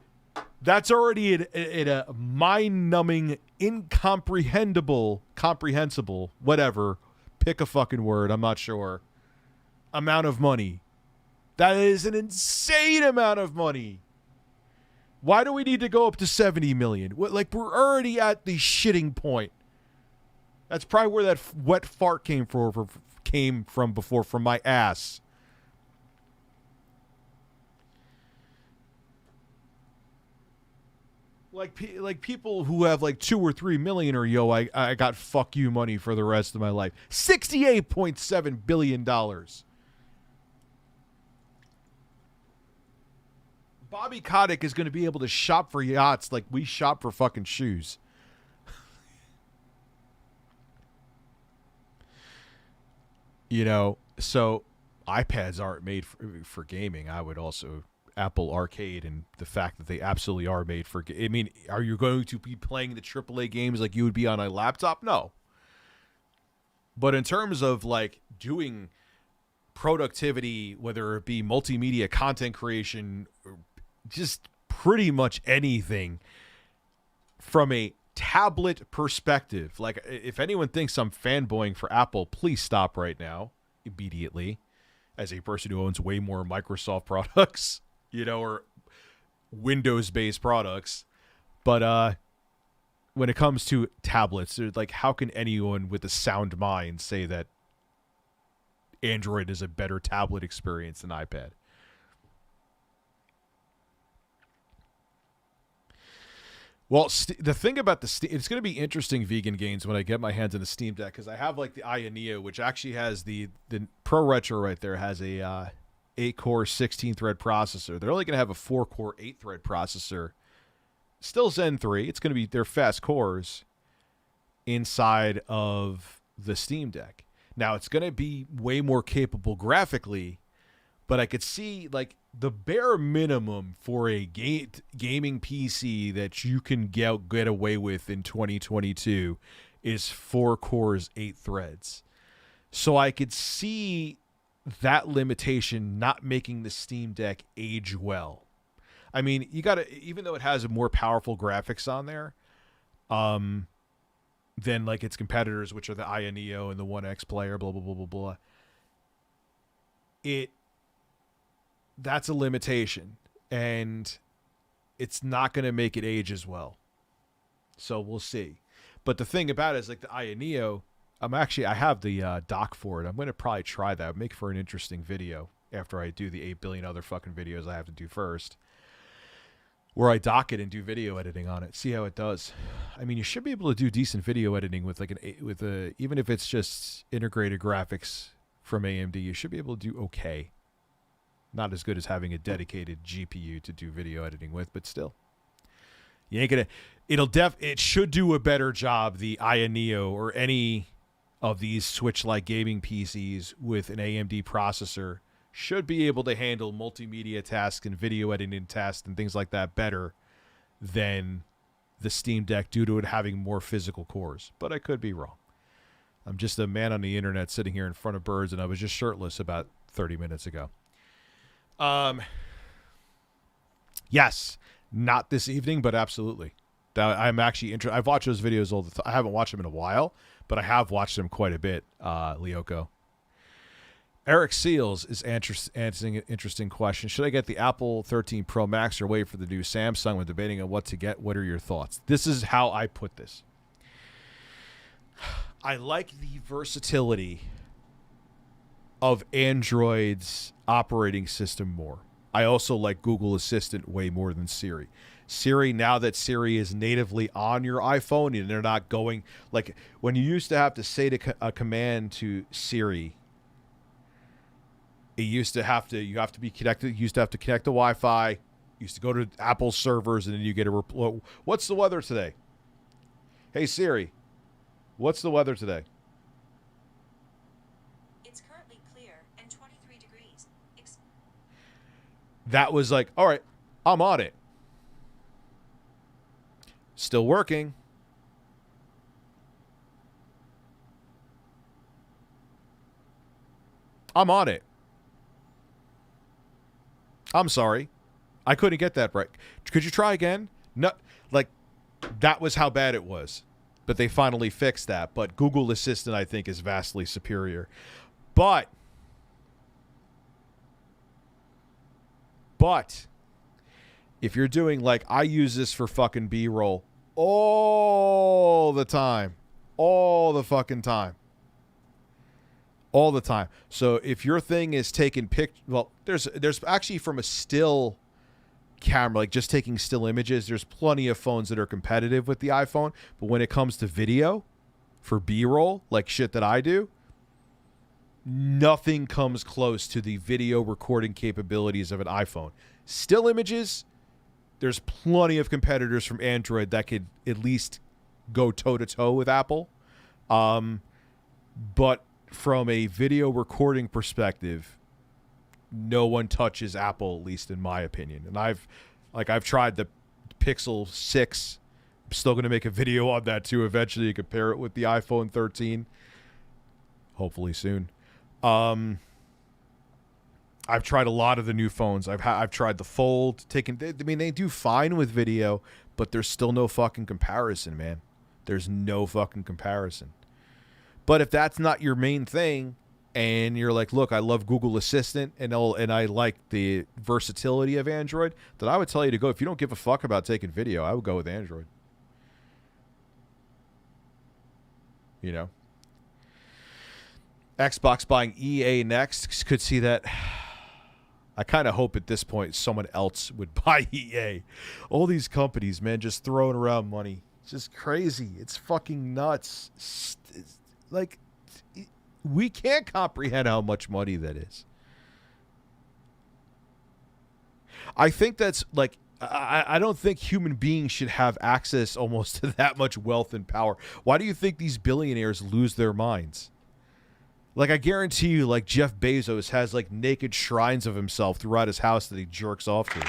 that's already in a mind-numbing, incomprehensible, whatever, pick a fucking word, I'm not sure, amount of money. That is an insane amount of money. Why do we need to go up to 70 million? Like, we're already at the shitting point. That's probably where that wet fart came from before, from my ass. Like people who have like 2 or 3 million are, I got fuck you money for the rest of my life. $68.7 billion. Bobby Kotick is going to be able to shop for yachts like we shop for fucking shoes. So iPads aren't made for gaming. I would also Apple Arcade and the fact that they absolutely are made for. I mean, are you going to be playing the AAA games like you would be on a laptop? No. But in terms of like doing productivity, whether it be multimedia content creation, or just pretty much anything from a tablet perspective, like if anyone thinks I'm fanboying for Apple, please stop right now, immediately, as a person who owns way more Microsoft products. Or Windows-based products. But when it comes to tablets, like, how can anyone with a sound mind say that Android is a better tablet experience than iPad? Well, the thing about the Steam, it's going to be interesting, Vegan Gains, when I get my hands on the Steam Deck, because I have like the Ioneo, which actually has the Pro Retro right there, has a 8-core, 16-thread processor. They're only going to have a 4-core, 8-thread processor. Still Zen 3. It's going to be their fast cores inside of the Steam Deck. Now, it's going to be way more capable graphically, but I could see, like, the bare minimum for a gaming PC that you can get away with in 2022 is 4 cores, 8 threads. So I could see that limitation not making the Steam Deck age well. I mean, you got to, even though it has more powerful graphics on there, than like its competitors, which are the Aya Neo and the One X player, blah blah blah blah blah. That's a limitation, and it's not going to make it age as well. So we'll see. But the thing about it is, like the Aya Neo, I have the dock for it. I'm going to probably try that. Make for an interesting video after I do the 8 billion other fucking videos I have to do first, where I dock it and do video editing on it. See how it does. I mean, you should be able to do decent video editing with like even if it's just integrated graphics from AMD. You should be able to do okay. Not as good as having a dedicated GPU to do video editing with, but still. You ain't gonna. It should do a better job. The Aya Neo or any of these Switch-like gaming PCs with an AMD processor should be able to handle multimedia tasks and video editing tasks and things like that better than the Steam Deck due to it having more physical cores. But I could be wrong. I'm just a man on the internet sitting here in front of birds, and I was just shirtless about 30 minutes ago. Yes, not this evening, but absolutely. I'm actually interested. I've watched those videos all the time. I haven't watched them in a while, but I have watched them quite a bit, Lyoko. Eric Seals is answering an interesting question. Should I get the Apple 13 Pro Max or wait for the new Samsung when debating on what to get? What are your thoughts? This is how I put this. I like the versatility of Android's operating system more. I also like Google Assistant way more than Siri. Siri, now that Siri is natively on your iPhone and they're not going, like when you used to have to say a command to Siri, you used to have to be connected. You used to have to connect to Wi-Fi. You used to go to Apple servers, and then you get a reply. What's the weather today? Hey Siri, what's the weather today? It's currently clear and 23 degrees. That was like, all right, I'm on it. Still working. I'm on it. I'm sorry. I couldn't get that right. Could you try again? No, like that was how bad it was. But they finally fixed that. But Google Assistant, I think, is vastly superior. But if you're doing like I use this for fucking B-roll all the time. All the fucking time. All the time. So if your thing is taking there's actually from a still camera, like just taking still images, there's plenty of phones that are competitive with the iPhone. But when it comes to video for B-roll, like shit that I do, nothing comes close to the video recording capabilities of an iPhone. Still images, there's plenty of competitors from Android that could at least go toe-to-toe with Apple. But from a video recording perspective, no one touches Apple, at least in my opinion. And I've tried the Pixel 6. I'm still going to make a video on that too eventually to compare it with the iPhone 13. Hopefully soon. I've tried a lot of the new phones. I've tried the Fold. They do fine with video, but there's still no fucking comparison, man. There's no fucking comparison. But if that's not your main thing, and you're like, look, I love Google Assistant and I like the versatility of Android, then I would tell you to go. If you don't give a fuck about taking video, I would go with Android. You know? Xbox buying EA next. Could see that. I kind of hope at this point someone else would buy EA. All these companies, man, just throwing around money. It's just crazy. It's fucking nuts. Like, we can't comprehend how much money that is. I think that's like, I don't think human beings should have access almost to that much wealth and power. Why do you think these billionaires lose their minds? Like, I guarantee you, like, Jeff Bezos has, like, naked shrines of himself throughout his house that he jerks off to.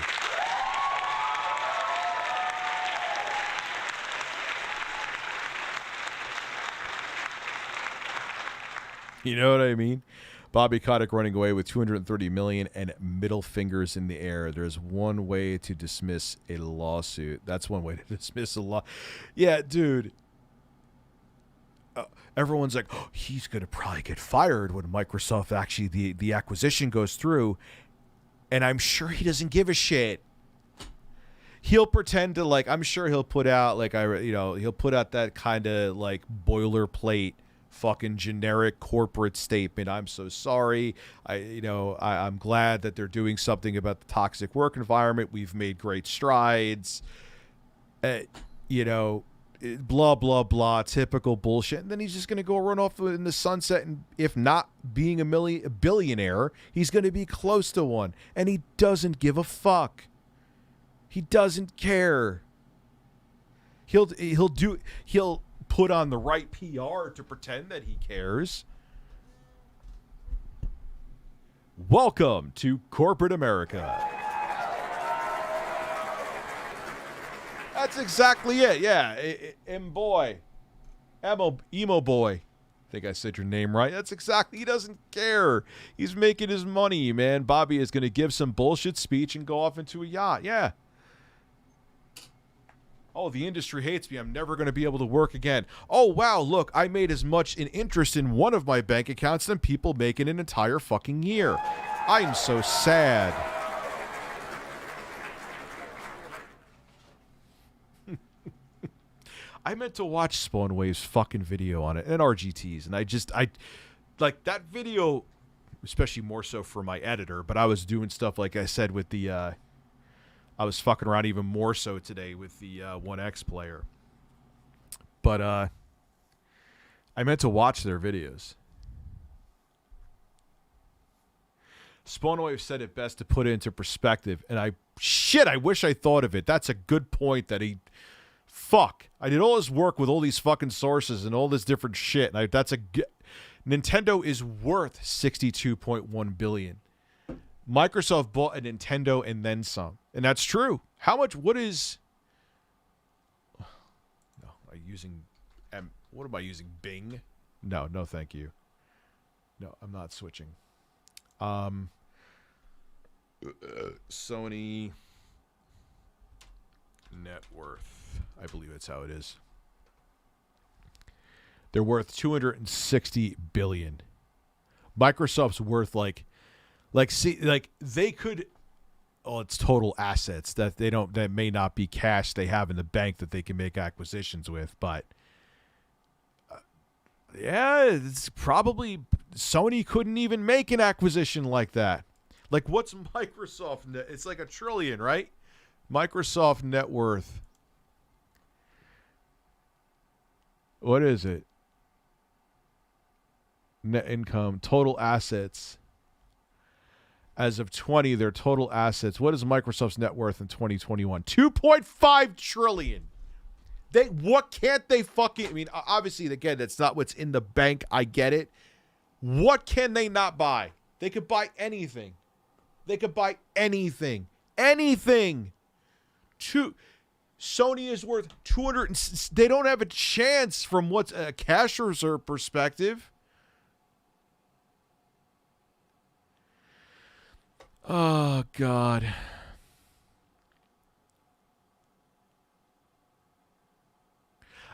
You know what I mean? Bobby Kotick running away with $230 million and middle fingers in the air. There's one way to dismiss a lawsuit. That's one way to dismiss a law. Yeah, dude. Everyone's like, oh, he's going to probably get fired when Microsoft actually, the acquisition goes through. And I'm sure he doesn't give a shit. He'll pretend to, like, I'm sure he'll put out, like, he'll put out that kind of, like, boilerplate fucking generic corporate statement. I'm so sorry. I'm glad that they're doing something about the toxic work environment. We've made great strides. Blah, blah, blah, typical bullshit. And then he's just going to go run off in the sunset. And if not being a billionaire, he's going to be close to one. And he doesn't give a fuck. He doesn't care. He'll put on the right PR to pretend that he cares. Welcome to corporate America. That's exactly it. Yeah, emo boy. I think I said your name right. That's exactly. He doesn't care. He's making his money, man. Bobby is going to give some bullshit speech and go off into a yacht. Yeah. Oh, the industry hates me. I'm never going to be able to work again. Oh, wow, look, I made as much in interest in one of my bank accounts than people make in an entire fucking year. I'm so sad. I meant to watch Spawnwave's fucking video on it and RGT's, and I like that video, especially more so for my editor, but I was doing stuff, like I said, with the, I was fucking around even more so today with the 1X player. But I meant to watch their videos. Spawnwave said it best to put it into perspective. And I wish I thought of it. That's a good point that he... Fuck. I did all this work with all these fucking sources and all this different shit. And Nintendo is worth $62.1 billion. Microsoft bought a Nintendo and then some. And that's true. How much, what is... No, what am I using? Bing? No, thank you. No, I'm not switching. Sony net worth. I believe that's how it is. They're worth $260 billion. Microsoft's worth they could... Oh, it's total assets that may not be cash they have in the bank that they can make acquisitions with, but yeah, it's probably Sony couldn't even make an acquisition like that. Like, what's Microsoft net? It's like $1 trillion, right? Microsoft net worth. What is it? Net income, total assets. As of 20, their total assets. What is Microsoft's net worth in 2021? $2.5 trillion. What can't they fucking... I mean, obviously, again, that's not what's in the bank. I get it. What can they not buy? They could buy anything. They could buy anything. Anything. Sony is worth 200... They don't have a chance from what's a cash reserve perspective. Oh, God.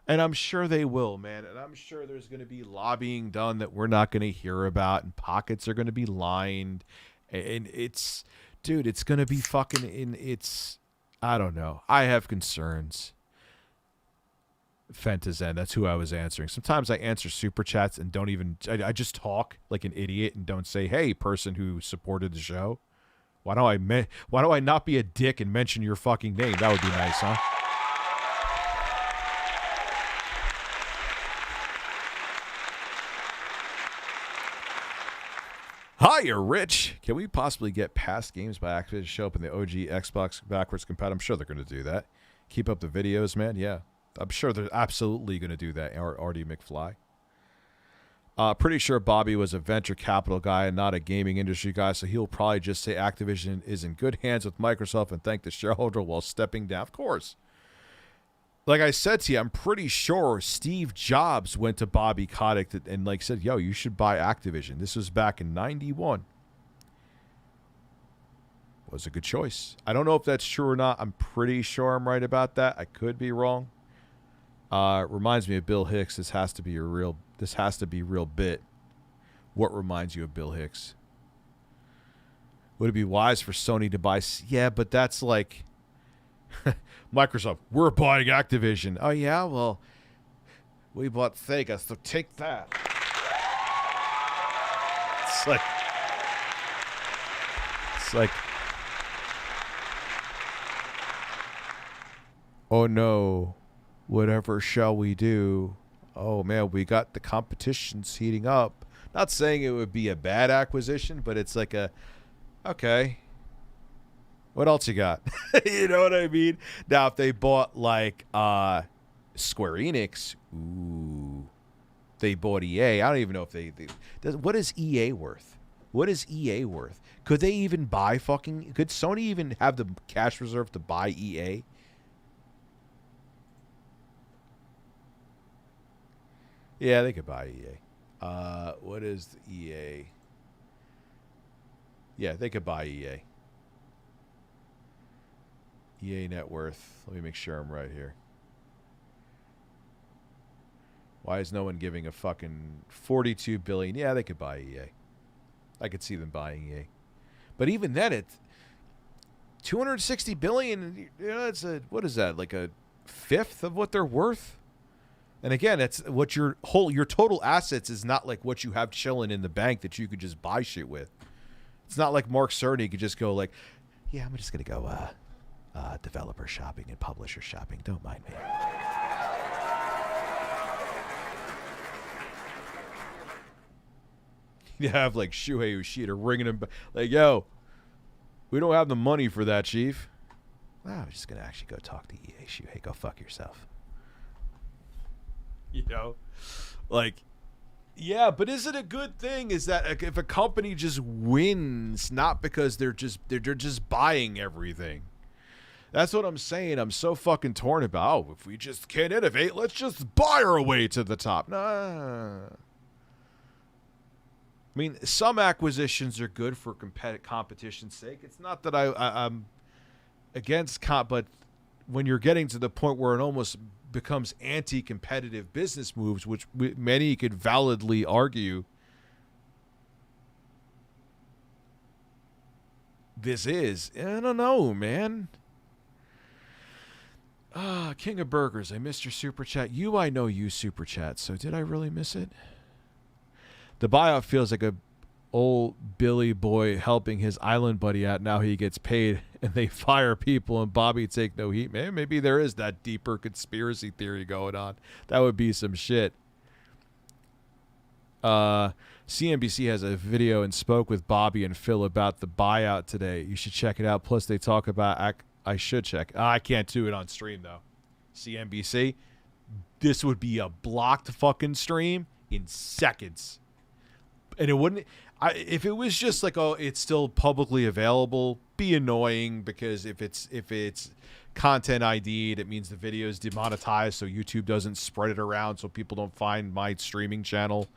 And I'm sure they will, man. And I'm sure there's going to be lobbying done that we're not going to hear about. And pockets are going to be lined. And it's... Dude, it's going to be fucking... I don't know. I have concerns. Fentazen, that's who I was answering. Sometimes I answer super chats and don't even... I just talk like an idiot and don't say, hey, person who supported the show. Why do I not be a dick and mention your fucking name? That would be nice, huh? Hiya, Rich. Can we possibly get past games by Activision to show up in the OG Xbox backwards compatible? I'm sure they're going to do that. Keep up the videos, man. Yeah, I'm sure they're absolutely going to do that. RD McFly. Pretty sure Bobby was a venture capital guy and not a gaming industry guy, so he'll probably just say Activision is in good hands with Microsoft and thank the shareholder while stepping down. Of course. like I said to you, I'm pretty sure Steve Jobs went to Bobby Kotick and like said, yo, you should buy Activision. This was back in 91. Was a good choice. I don't know if that's true or not. I'm pretty sure I'm right about that. I could be wrong. Reminds me of Bill Hicks. This has to be real bit. What reminds you of Bill Hicks? Would it be wise for Sony to buy? Yeah, but that's like Microsoft. We're buying Activision. Oh yeah, well, we bought Sega, so take that. It's like, oh no, whatever shall we do? Oh man, we got the competition's heating up. Not saying it would be a bad acquisition, but it's like okay, what else you got? You know what I mean? Now, if they bought like Square Enix, ooh, they bought EA. I don't even know if they what is EA worth? What is EA worth? Could they even buy could Sony even have the cash reserve to buy EA? Yeah, they could buy EA. What is the EA? Yeah, they could buy EA. EA net worth. Let me make sure I'm right here. Why is no one giving a fucking $42 billion? Yeah, they could buy EA. I could see them buying EA. But even then, it's $260 billion. You know, what is that? Like a fifth of what they're worth? And again, it's what your total assets is not like what you have chilling in the bank that you could just buy shit with. It's not like Mark Cerny could just go like, yeah, I'm just going to go developer shopping and publisher shopping. Don't mind me. You have like Shuhei Yoshida ringing him like, yo, we don't have the money for that, chief. Well, I'm just going to actually go talk to EA. Shuhei, go fuck yourself. You know, like, yeah, but is it a good thing? Is that if a company just wins, not because they're just buying everything? That's what I'm saying. I'm so fucking torn about. Oh, if we just can't innovate, let's just buy our way to the top. Nah. I mean, some acquisitions are good for competition's sake. It's not that I'm against but when you're getting to the point where it almost becomes anti-competitive business moves, which many could validly argue this is. I don't know, man. King of Burgers, I missed your super chat. I know you super chat, so did I really miss it? The buyout feels like a old Billy boy helping his island buddy out. Now he gets paid and they fire people and Bobby take no heat. Man, maybe there is that deeper conspiracy theory going on. That would be some shit. CNBC has a video and spoke with Bobby and Phil about the buyout today. You should check it out. Plus they talk about I should check. I can't do it on stream though. CNBC, this would be a blocked fucking stream in seconds. And it wouldn't if it was just like, oh, it's still publicly available, be annoying, because if it's content ID'd, it means the video is demonetized, so YouTube doesn't spread it around so people don't find my streaming channel.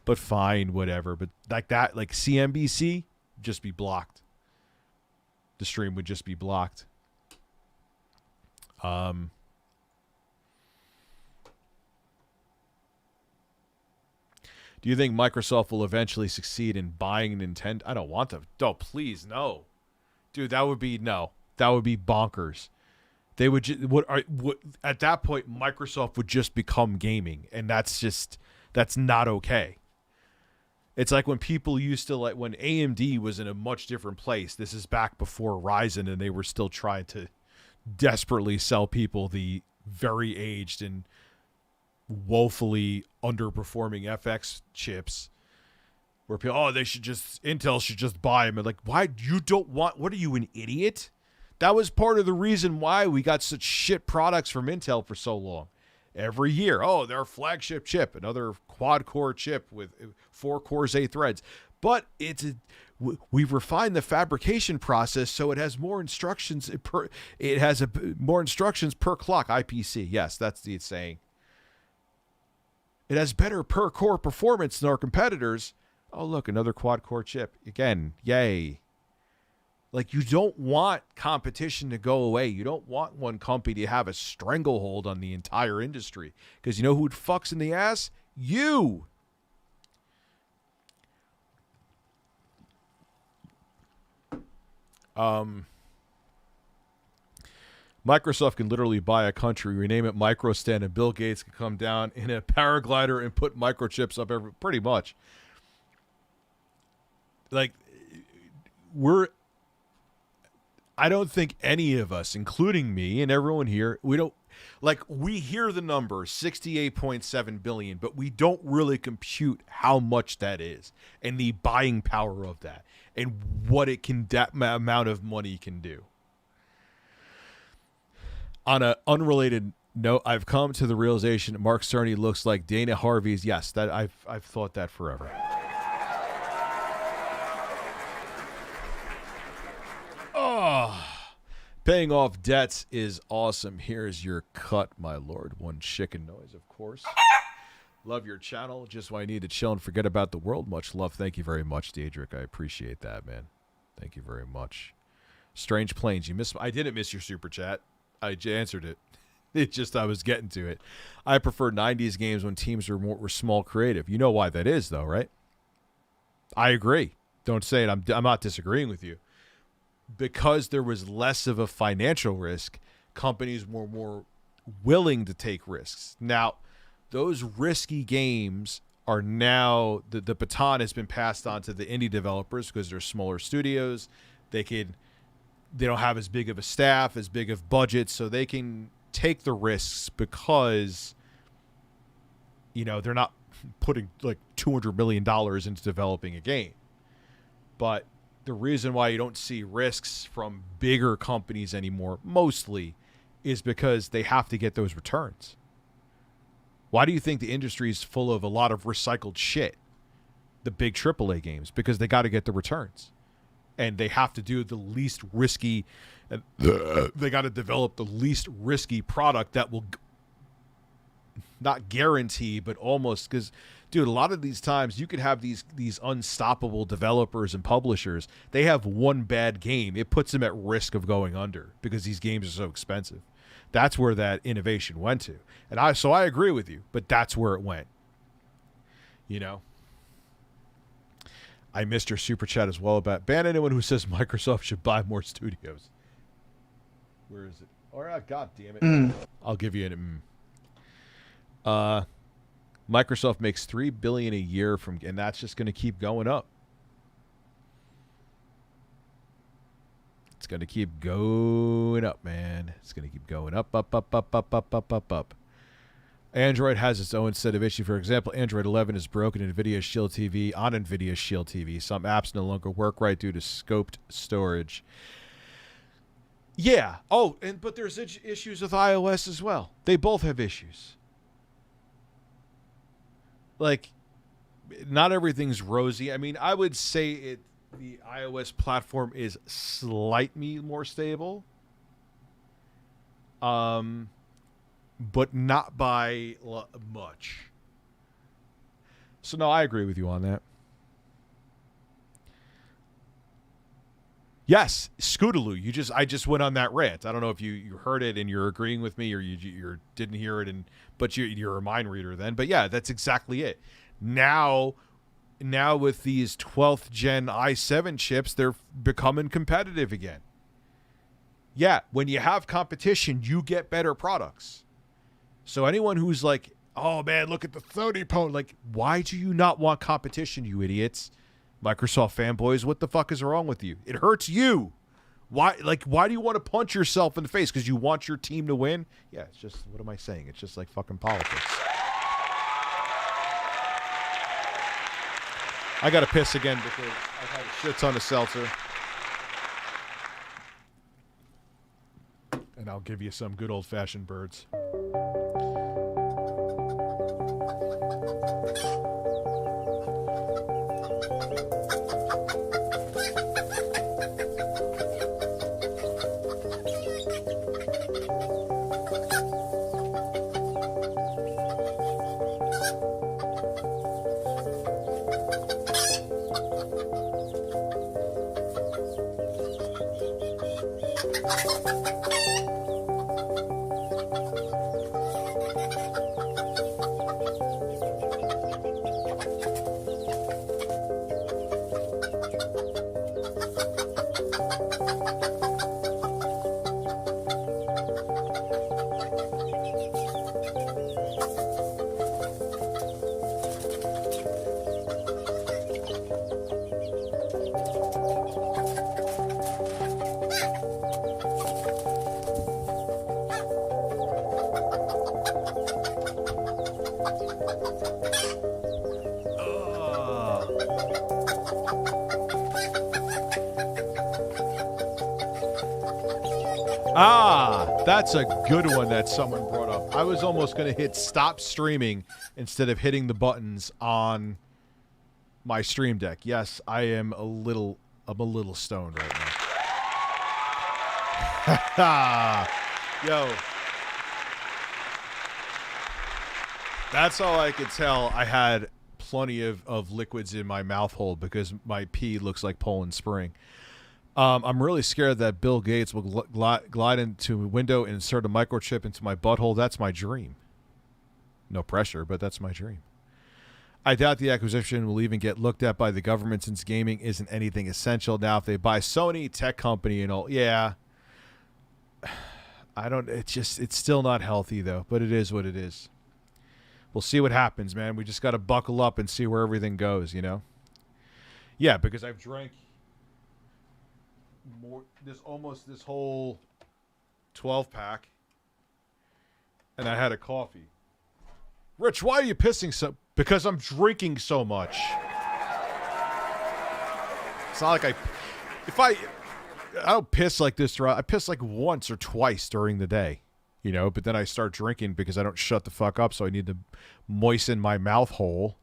But fine, whatever. But like that, like CNBC, just be blocked. The stream would just be blocked. Do you think Microsoft will eventually succeed in buying Nintendo? I don't want to. No, please, no. Dude, that would be bonkers. They would at that point Microsoft would just become gaming, and that's not okay. It's like when people used to, like when AMD was in a much different place. This is back before Ryzen, and they were still trying to desperately sell people the very aged and woefully underperforming FX chips, where people, Intel should just buy them. And like, why you don't want? What are you, an idiot? That was part of the reason why we got such shit products from Intel for so long. Every year, their flagship chip, another quad core chip with 4 cores, 8 threads. but we've refined the fabrication process so it has more instructions per. It has more instructions per clock. IPC. Yes, that's the saying. It has better per core performance than our competitors. Oh, look, another quad core chip. Again, yay. Like, you don't want competition to go away. You don't want one company to have a stranglehold on the entire industry. Because you know who fucks in the ass? You. Microsoft can literally buy a country, rename it Microstan, and Bill Gates can come down in a paraglider and put microchips up pretty much. Like, I don't think any of us, including me and everyone here, we hear the number 68.7 billion, but we don't really compute how much that is and the buying power of that and what that amount of money can do. On an unrelated note, I've come to the realization that Mark Cerny looks like Dana Harvey's. Yes, that I've thought that forever. Oh, paying off debts is awesome. Here's your cut, my lord. One chicken noise, of course. Love your channel. Just when I need to chill and forget about the world. Much love. Thank you very much, Diedrich. I appreciate that, man. Thank you very much. Strange Plains. I didn't miss your super chat. I answered it. It's just I was getting to it. I prefer 90s games when teams were small creative. You know why that is, though, right? I agree. Don't say it. I'm not disagreeing with you. Because there was less of a financial risk, companies were more willing to take risks. Now, those risky games are now the baton has been passed on to the indie developers because they're smaller studios. They don't have as big of a staff, as big of budgets, so they can take the risks because, they're not putting like $200 million into developing a game. But the reason why you don't see risks from bigger companies anymore, mostly, is because they have to get those returns. Why do you think the industry is full of a lot of recycled shit? The big AAA games, because they got to get the returns. And they have to do the least risky, they got to develop the least risky product that will not guarantee, but almost, because, dude, a lot of these times you could have these unstoppable developers and publishers. They have one bad game. It puts them at risk of going under because these games are so expensive. That's where that innovation went to. And I agree with you, but that's where it went. I missed your super chat as well about ban anyone who says Microsoft should buy more studios. Where is it? God damn it. I'll give you an Microsoft makes $3 billion a year and that's just going to keep going up. It's going to keep going up, man. It's going to keep going up. Android has its own set of issues. For example, Android 11 is broken in NVIDIA Shield TV on NVIDIA Shield TV. Some apps no longer work right due to scoped storage. Yeah. Oh, but there's issues with iOS as well. They both have issues. Like, not everything's rosy. I mean, I would say the iOS platform is slightly more stable. But not by much. So, no, I agree with you on that. Yes, Scootaloo. I just went on that rant. I don't know if you heard it and you're agreeing with me, or you didn't hear it, but you're a mind reader then. But yeah, that's exactly it. Now with these 12th gen i7 chips, they're becoming competitive again. Yeah, when you have competition, you get better products. So anyone who's like, oh man, look at the 30 pone, like, why do you not want competition, you idiots? Microsoft fanboys, what the fuck is wrong with you? It hurts you. Why do you want to punch yourself in the face? Because you want your team to win? Yeah, it's just, what am I saying? It's just like fucking politics. I got to piss again because I've had a shit ton of seltzer. And I'll give you some good old-fashioned birds. That's a good one that someone brought up. I was almost going to hit stop streaming instead of hitting the buttons on my stream deck. Yes, I'm a little stoned right now. Yo. That's all I could tell. I had plenty of liquids in my mouth hole because my pee looks like Poland Spring. I'm really scared that Bill Gates will glide into a window and insert a microchip into my butthole. That's my dream. No pressure, but that's my dream. I doubt the acquisition will even get looked at by the government since gaming isn't anything essential. Now, if they buy Sony, tech company and all, yeah. It's still not healthy, though, but it is what it is. We'll see what happens, man. We just got to buckle up and see where everything goes, you know? Yeah, because I've drank this whole 12-pack, and I had a coffee. Rich, why are you pissing so? Because I'm drinking so much. It's not like I don't piss like this throughout. I piss like once or twice during the day, you know, but then I start drinking because I don't shut the fuck up, so I need to moisten my mouth hole.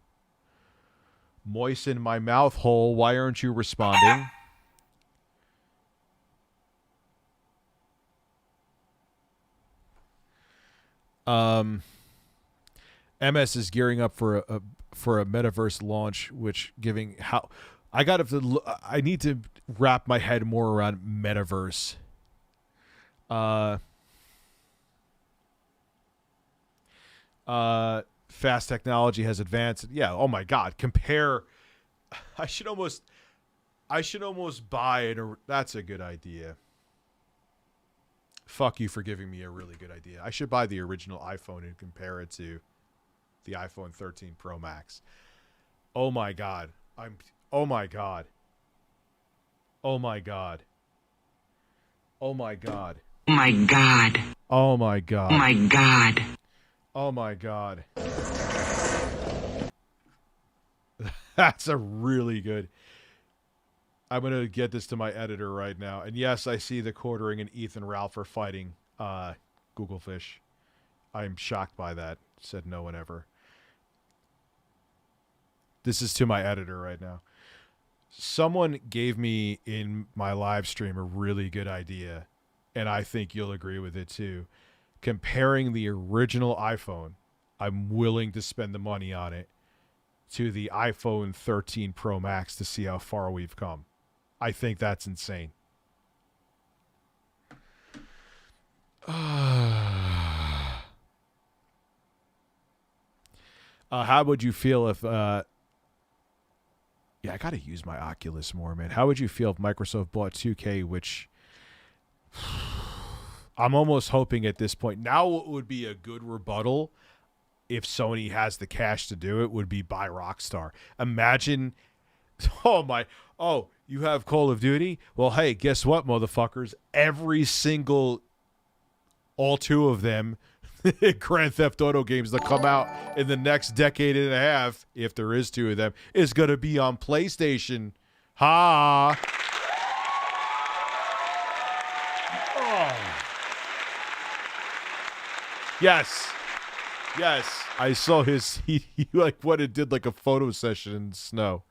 Moisten my mouth hole. Why aren't you responding? MS is gearing up for a metaverse launch, which giving how I need to wrap my head more around metaverse. Fast technology has advanced. Yeah. Oh my God. Compare. I should almost buy it. That's a good idea. Fuck you for giving me a really good idea. I should buy the original iPhone and compare it to the iPhone 13 Pro Max. Oh my God. Oh my God. Oh my God. Oh my God. Oh my God. Oh my God. Oh my God. Oh my God. That's a really good. I'm going to get this to my editor right now. And yes, I see the Quartering and Ethan Ralph are fighting Google Fish. I'm shocked by that. Said no one ever. This is to my editor right now. Someone gave me in my live stream a really good idea, and I think you'll agree with it too. Comparing the original iPhone, I'm willing to spend the money on it, to the iPhone 13 Pro Max to see how far we've come. I think that's insane. How would you feel if... yeah, I got to use my Oculus more, man. How would you feel if Microsoft bought 2K, which... I'm almost hoping at this point... Now what would be a good rebuttal if Sony has the cash to do it would be buy Rockstar. Imagine... Oh, you have Call of Duty? Well, hey, guess what, motherfuckers? Every single... All two of them... Grand Theft Auto games that come out in the next decade and a half, if there is two of them, is going to be on PlayStation. Ha! Oh. Yes. Yes. I saw his, he like what it did like a photo session in the snow.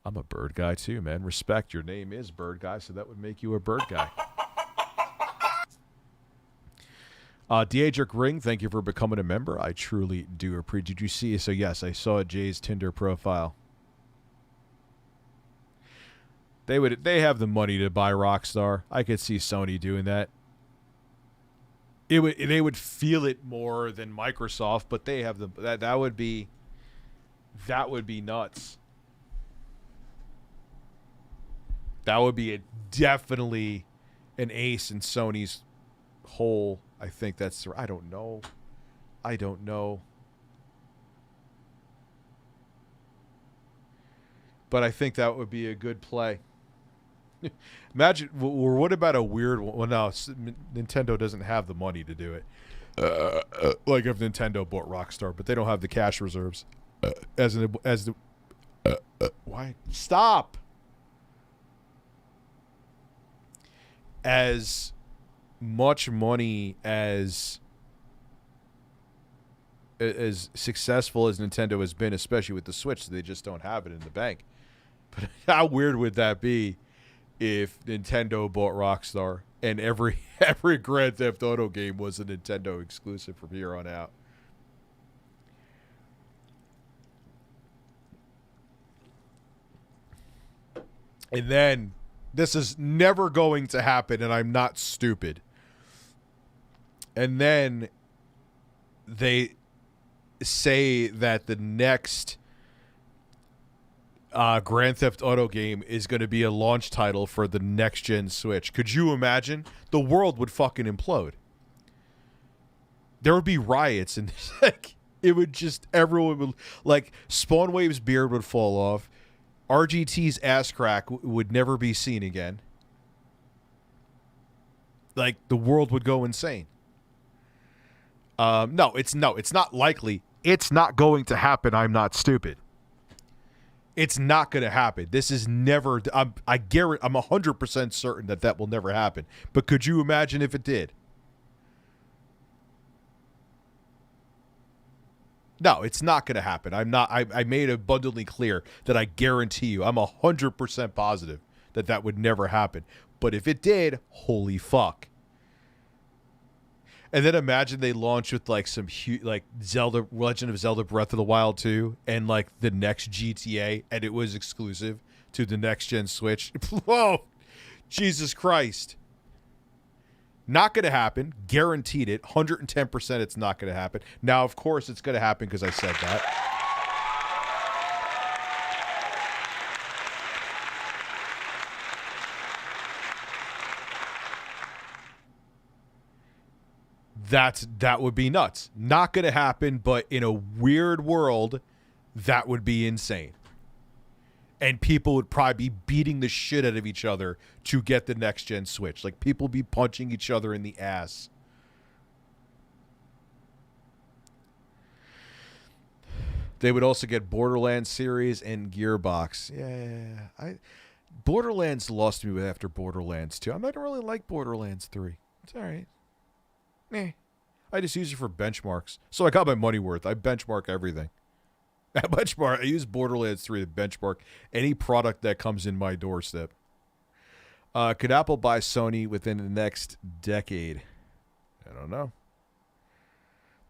I'm a bird guy too, man. Respect. Your name is Bird Guy, so that would make you a bird guy. Diedric Ring, thank you for becoming a member. I truly do appreciate. Did you see? So yes, I saw Jay's Tinder profile. They have the money to buy Rockstar. I could see Sony doing that. They would feel it more than Microsoft, but they have that would be nuts. That would be definitely an ace in Sony's whole. I think that's... I don't know. But I think that would be a good play. Imagine... Or what about a weird one? Well, no, Nintendo doesn't have the money to do it. Like if Nintendo bought Rockstar, but they don't have the cash reserves. Why? Stop! As much money as successful as Nintendo has been, especially with the Switch, they just don't have it in the bank. But how weird would that be if Nintendo bought Rockstar and every Grand Theft Auto game was a Nintendo exclusive from here on out? And then, this is never going to happen, and I'm not stupid. And then they say that the next Grand Theft Auto game is going to be a launch title for the next-gen Switch. Could you imagine? The world would fucking implode. There would be riots, and like it would just, everyone would, like, Spawnwave's beard would fall off. RGT's ass crack would never be seen again. Like, the world would go insane. No, it's not likely. It's not going to happen. I'm not stupid. It's not going to happen. This is never. I guarantee. I'm 100% certain that will never happen. But could you imagine if it did? No, it's not going to happen. I'm not. I made it abundantly clear that I guarantee you. I'm 100% positive that would never happen. But if it did, holy fuck. And then imagine they launch with like some huge, like Zelda, Legend of Zelda Breath of the Wild 2 and like the next GTA, and it was exclusive to the next gen Switch. Whoa, Jesus Christ. Not going to happen. Guaranteed it. 110% it's not going to happen. Now, of course, it's going to happen because I said that. That would be nuts. Not going to happen, but in a weird world, that would be insane. And people would probably be beating the shit out of each other to get the next gen Switch. Like, people be punching each other in the ass. They would also get Borderlands series and Gearbox. Yeah. Borderlands lost me after Borderlands 2. I don't really like Borderlands 3. It's all right. I just use it for benchmarks. So I got my money worth. I benchmark everything. I use Borderlands 3 to benchmark any product that comes in my doorstep. Could Apple buy Sony within the next decade? I don't know.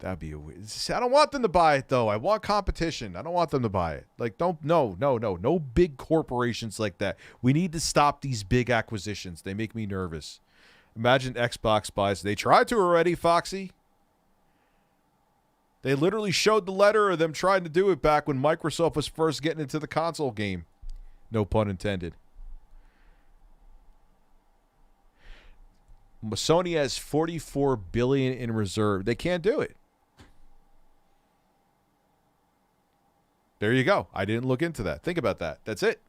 That'd be I don't want them to buy it, though. I want competition. I don't want them to buy it. Like, no big corporations like that. We need to stop these big acquisitions. They make me nervous. Imagine Xbox buys. They tried to already, Foxy. They literally showed the letter of them trying to do it back when Microsoft was first getting into the console game. No pun intended. Sony has $44 billion in reserve. They can't do it. There you go. I didn't look into that. Think about that. That's it.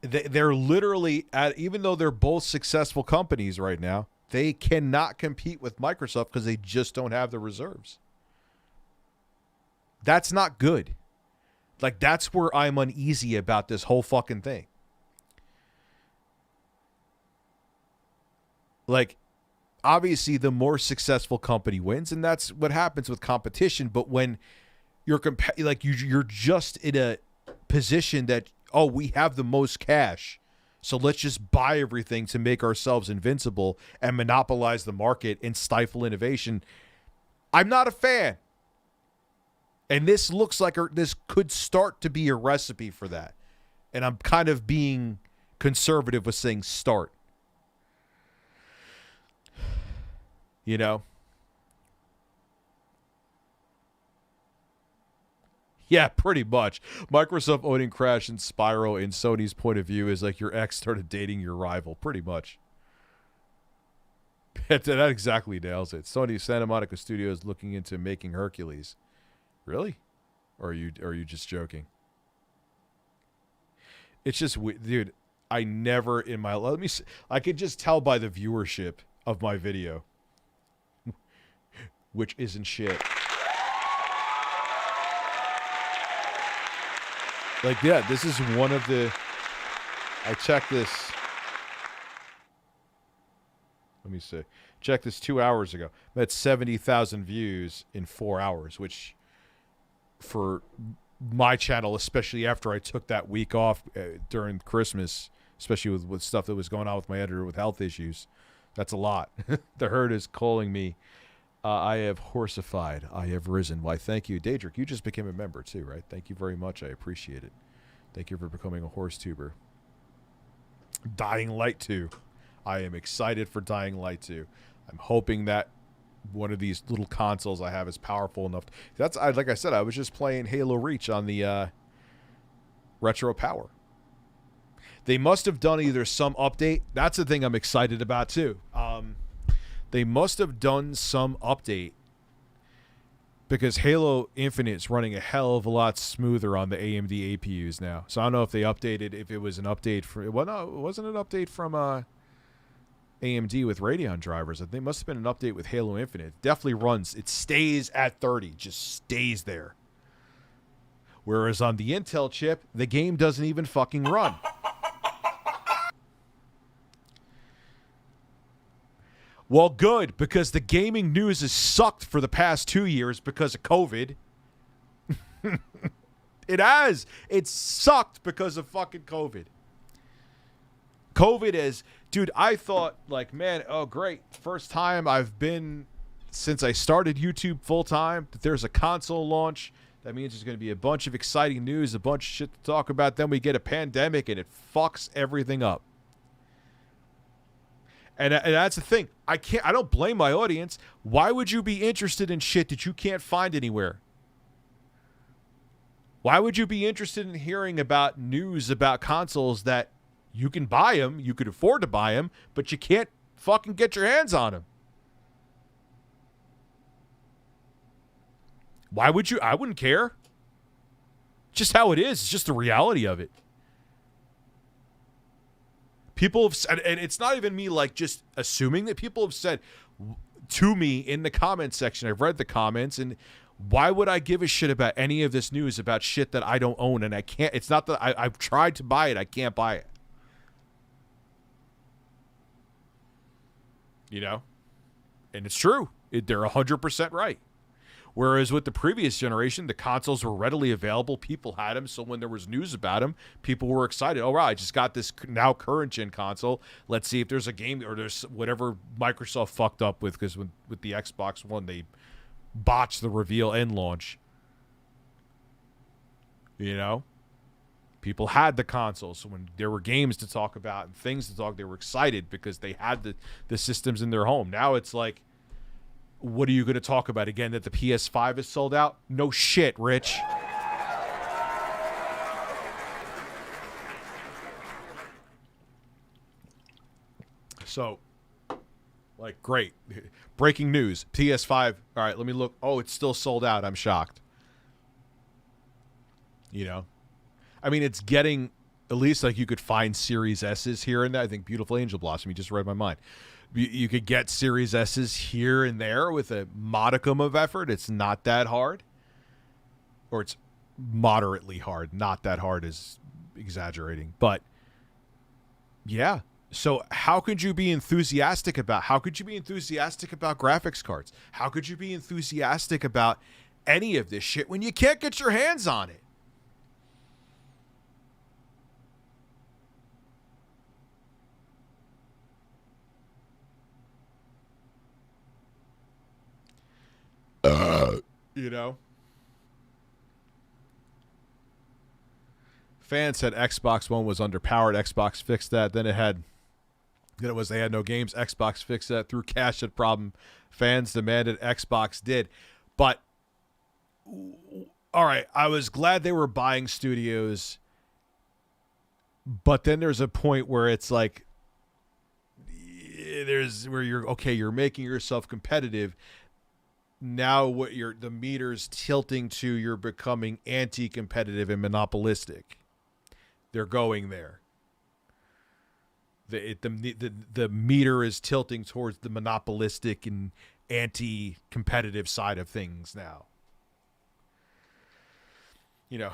They're literally even though they're both successful companies right now, they cannot compete with Microsoft because they just don't have the reserves. That's not good. Like, that's where I'm uneasy about this whole fucking thing. Like, obviously, the more successful company wins, and that's what happens with competition. But when you're you're just in a position that, oh, we have the most cash, so let's just buy everything to make ourselves invincible and monopolize the market and stifle innovation. I'm not a fan. And this looks like this could start to be a recipe for that. And I'm kind of being conservative with saying start. You know? Yeah, pretty much. Microsoft owning Crash and Spyro, in Sony's point of view, is like your ex started dating your rival. Pretty much. That exactly nails it. Sony Santa Monica Studios looking into making Hercules. Really? Or are you just joking? It's just, dude, I could just tell by the viewership of my video. which isn't shit. Like, yeah, this is one of the... I checked this... Let me see. Checked this 2 hours ago. That's 70,000 views in 4 hours, which for my channel, especially after I took that week off during Christmas, especially with stuff that was going on with my editor with health issues, that's a lot. The herd is calling me. I have horsified. I have risen. Why, thank you. Daedric, you just became a member too, right? Thank you very much. I appreciate it. Thank you for becoming a horse tuber. Dying Light 2. I am excited for Dying Light 2. I'm hoping that one of these little consoles I have is powerful enough. Like I said, I was just playing Halo Reach on the Retro Power. They must have done either some update. That's the thing I'm excited about too. They must have done some update because Halo Infinite is running a hell of a lot smoother on the AMD APUs now. So I don't know if they updated, if it was an update for... Well, no, it wasn't an update from AMD with Radeon drivers. I think it must have been an update with Halo Infinite. It definitely runs. It stays at 30. Just stays there. Whereas on the Intel chip, the game doesn't even fucking run. Well, good, because the gaming news has sucked for the past 2 years because of COVID. It has. It's sucked because of fucking COVID. COVID is... Dude, I thought, like, man, oh, great. First time I've been, since I started YouTube full-time, that there's a console launch. That means there's going to be a bunch of exciting news, a bunch of shit to talk about. Then we get a pandemic, and it fucks everything up. And that's the thing. I don't blame my audience. Why would you be interested in shit that you can't find anywhere? Why would you be interested in hearing about news about consoles that you can buy them, you could afford to buy them, but you can't fucking get your hands on them? Why would you? I wouldn't care. Just how it is. It's just the reality of it. People have said, and it's not even me like just assuming that people have said to me in the comments section. I've read the comments, and why would I give a shit about any of this news about shit that I don't own and I can't? It's not that I've tried to buy it. I can't buy it. You know? And it's true. They're 100% right. Whereas with the previous generation, the consoles were readily available. People had them. So when there was news about them, people were excited. Oh, wow, I just got this now current gen console. Let's see if there's a game or there's whatever Microsoft fucked up with, because with the Xbox One, they botched the reveal and launch. You know? People had the consoles. So when there were games to talk about and things to talk, they were excited because they had the systems in their home. Now it's like, what are you going to talk about again? That the PS5 is sold out? No shit, Rich. So, like, great. Breaking news. PS5. All right, let me look. Oh, it's still sold out. I'm shocked. You know? I mean, it's getting, at least, like, you could find Series S's here and there. I think Beautiful Angel Blossom, you just read my mind. You could get Series S's here and there with a modicum of effort. It's not that hard. Or it's moderately hard. Not that hard is exaggerating. But, yeah. So how could you be enthusiastic about graphics cards? How could you be enthusiastic about any of this shit when you can't get your hands on it? You know? Fans said Xbox One was underpowered. Xbox fixed that. Then it was they had no games. Xbox fixed that through cash that problem. Fans demanded, Xbox did. But all right, I was glad they were buying studios. But then there's a point where it's like you're making yourself competitive. Now the meter's tilting to you're becoming anti-competitive and monopolistic. They're going there. The meter is tilting towards the monopolistic and anti-competitive side of things now. You know,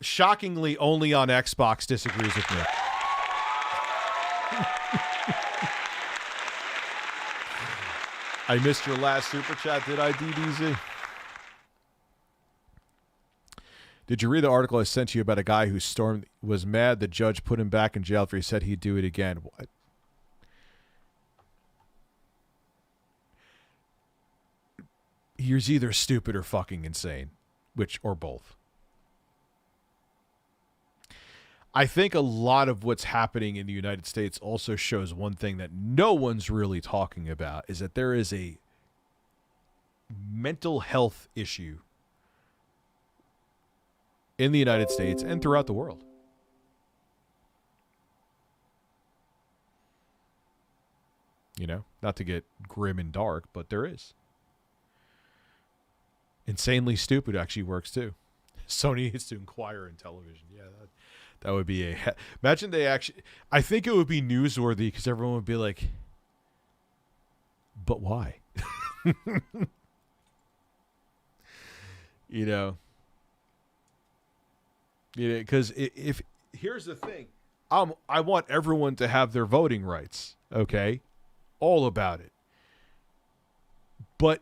shockingly, only on Xbox disagrees with me. I missed your last super chat, did I, DDZ? Did you read the article I sent you about a guy who was mad the judge put him back in jail after he said he'd do it again? What? He's either stupid or fucking insane, or both. I think a lot of what's happening in the United States also shows one thing that no one's really talking about, is that there is a mental health issue in the United States and throughout the world. You know, not to get grim and dark, but there is. Insanely stupid actually works too. Sony needs to inquire in television. Yeah, that would be imagine they actually. I think it would be newsworthy because everyone would be like, "But why?" You know. Because if here's the thing, I want everyone to have their voting rights. Okay, all about it. But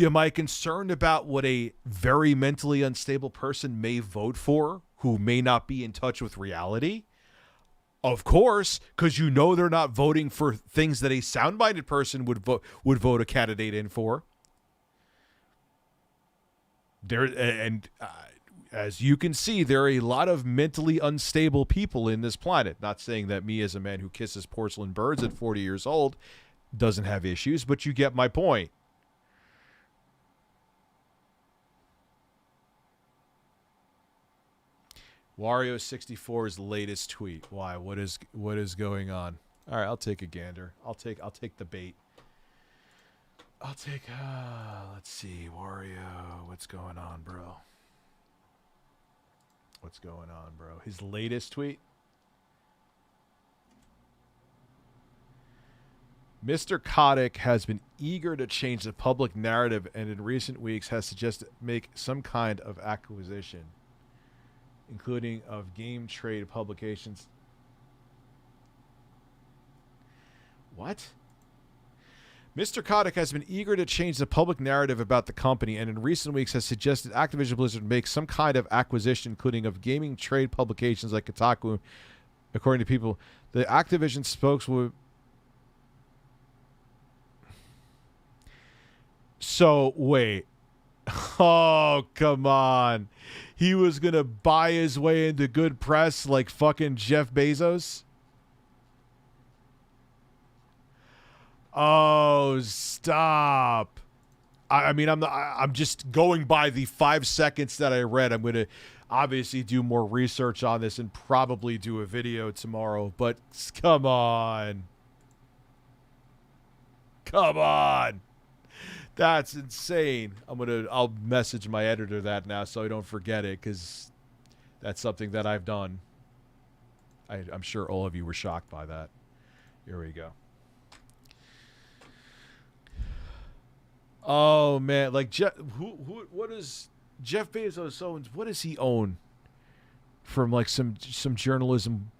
am I concerned about what a very mentally unstable person may vote for, who may not be in touch with reality? Of course, because you know they're not voting for things that a sound-minded person would vote a candidate in for. As you can see, there are a lot of mentally unstable people in this planet. Not saying that me as a man who kisses porcelain birds at 40 years old doesn't have issues, but you get my point. Wario64's latest tweet. Why? What is going on? All right, I'll take a gander. I'll take the bait. Let's see, Wario. What's going on, bro? What's going on, bro? His latest tweet. Mr. Kotick has been eager to change the public narrative and in recent weeks has suggested make some kind of acquisition, including of game trade publications. What? Mr. Kotick has been eager to change the public narrative about the company and in recent weeks has suggested Activision Blizzard make some kind of acquisition, including of gaming trade publications like Kotaku. According to people, the Activision spokeswoman. So, wait. Oh, come on. He was going to buy his way into good press like fucking Jeff Bezos? Oh, stop. I mean, I'm just going by the 5 seconds that I read. I'm going to obviously do more research on this and probably do a video tomorrow, but come on. Come on. That's insane. I'll message my editor that now so I don't forget it, because that's something that I've done. I'm sure all of you were shocked by that. Here we go. Oh man, like what is Jeff Bezos owns? What does he own from like some journalism?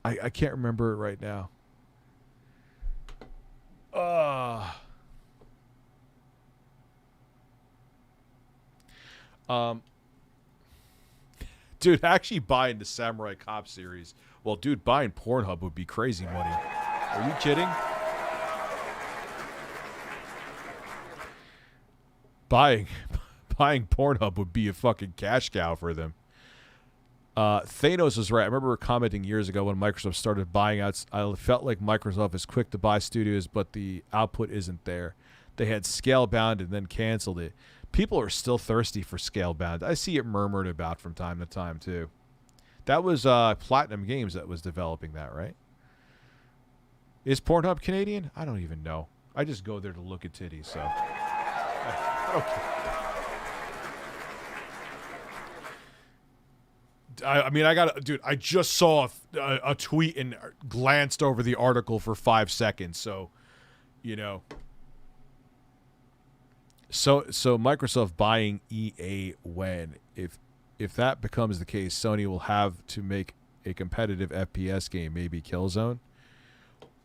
I can't remember it right now. Dude, actually buying the Samurai Cop series. Well, dude, buying Pornhub would be crazy money. Are you kidding? Buying Pornhub would be a fucking cash cow for them. Thanos was right. I remember commenting years ago when Microsoft started buying out. I felt like Microsoft is quick to buy studios, but the output isn't there. They had Scalebound and then canceled it. People are still thirsty for Scalebound. I see it murmured about from time to time, too. That was Platinum Games that was developing that, right? Is Pornhub Canadian? I don't even know. I just go there to look at titties, so... Okay. I mean, dude, I just saw a tweet and glanced over the article for 5 seconds, so, you know, So Microsoft buying EA when if that becomes the case, Sony will have to make a competitive FPS game, maybe Killzone,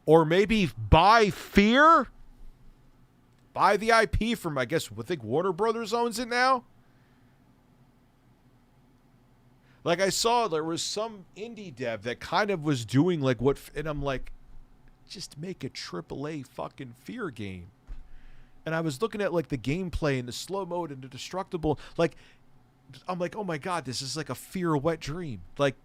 or maybe buy Fear, buy the IP from I think Warner Brothers owns it now. Like I saw there was some indie dev that kind of was doing like what, and I'm like, just make a AAA fucking Fear game. And I was looking at like the gameplay and the slow mode and the destructible, like I'm like, oh my god, this is like a Fear wet dream. Like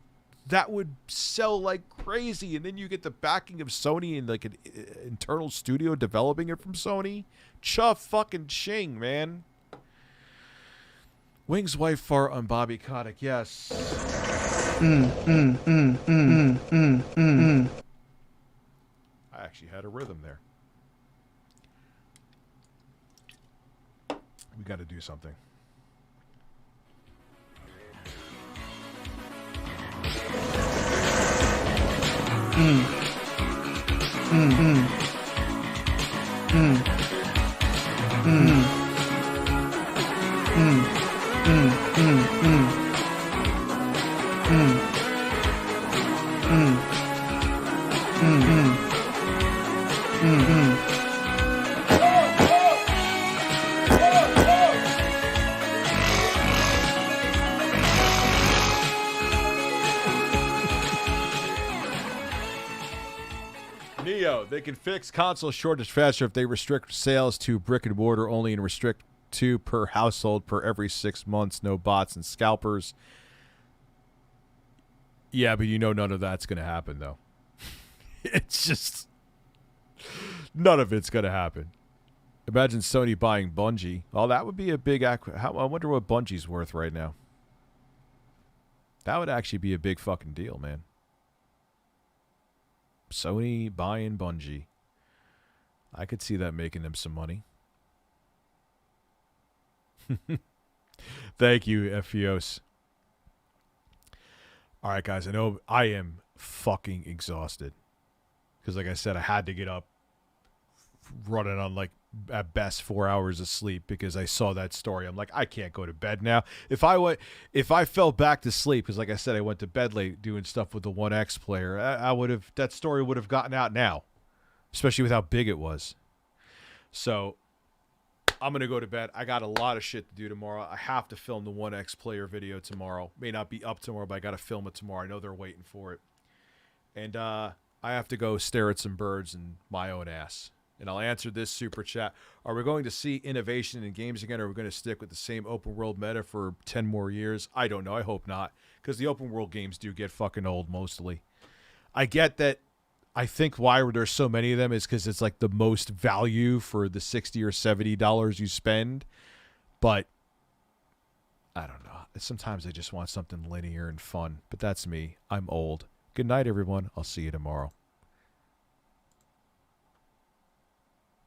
that would sell like crazy, and then you get the backing of Sony and like an internal studio developing it from Sony. Fucking ching, man. Wing's wife fart on Bobby Kotick, yes. I actually had a rhythm there. We got to do something. Neo, they can fix console shortage faster if they restrict sales to brick and mortar only and restrict 2 per household per every 6 months. No bots and scalpers. Yeah, but you know none of that's going to happen, though. It's just... none of it's going to happen. Imagine Sony buying Bungie. Oh, that would be a big... I wonder what Bungie's worth right now. That would actually be a big fucking deal, man. Sony buying Bungie. I could see that making them some money. Thank you, Efios. All right, guys. I know I am fucking exhausted. Because like I said, I had to get up running on like at best 4 hours of sleep because I saw that story. I'm like, I can't go to bed now. If I fell back to sleep, because like I said, I went to bed late doing stuff with the 1X player, that story would have gotten out now, especially with how big it was. So I'm going to go to bed. I got a lot of shit to do tomorrow. I have to film the 1X player video tomorrow. May not be up tomorrow, but I got to film it tomorrow. I know they're waiting for it. And I have to go stare at some birds and my own ass. And I'll answer this super chat. Are we going to see innovation in games again, or are we going to stick with the same open world meta for 10 more years? I don't know. I hope not, because the open world games do get fucking old mostly. I get that. I think why there's so many of them is because it's like the most value for the $60 or $70 you spend. But I don't know. Sometimes I just want something linear and fun. But that's me. I'm old. Good night, everyone. I'll see you tomorrow.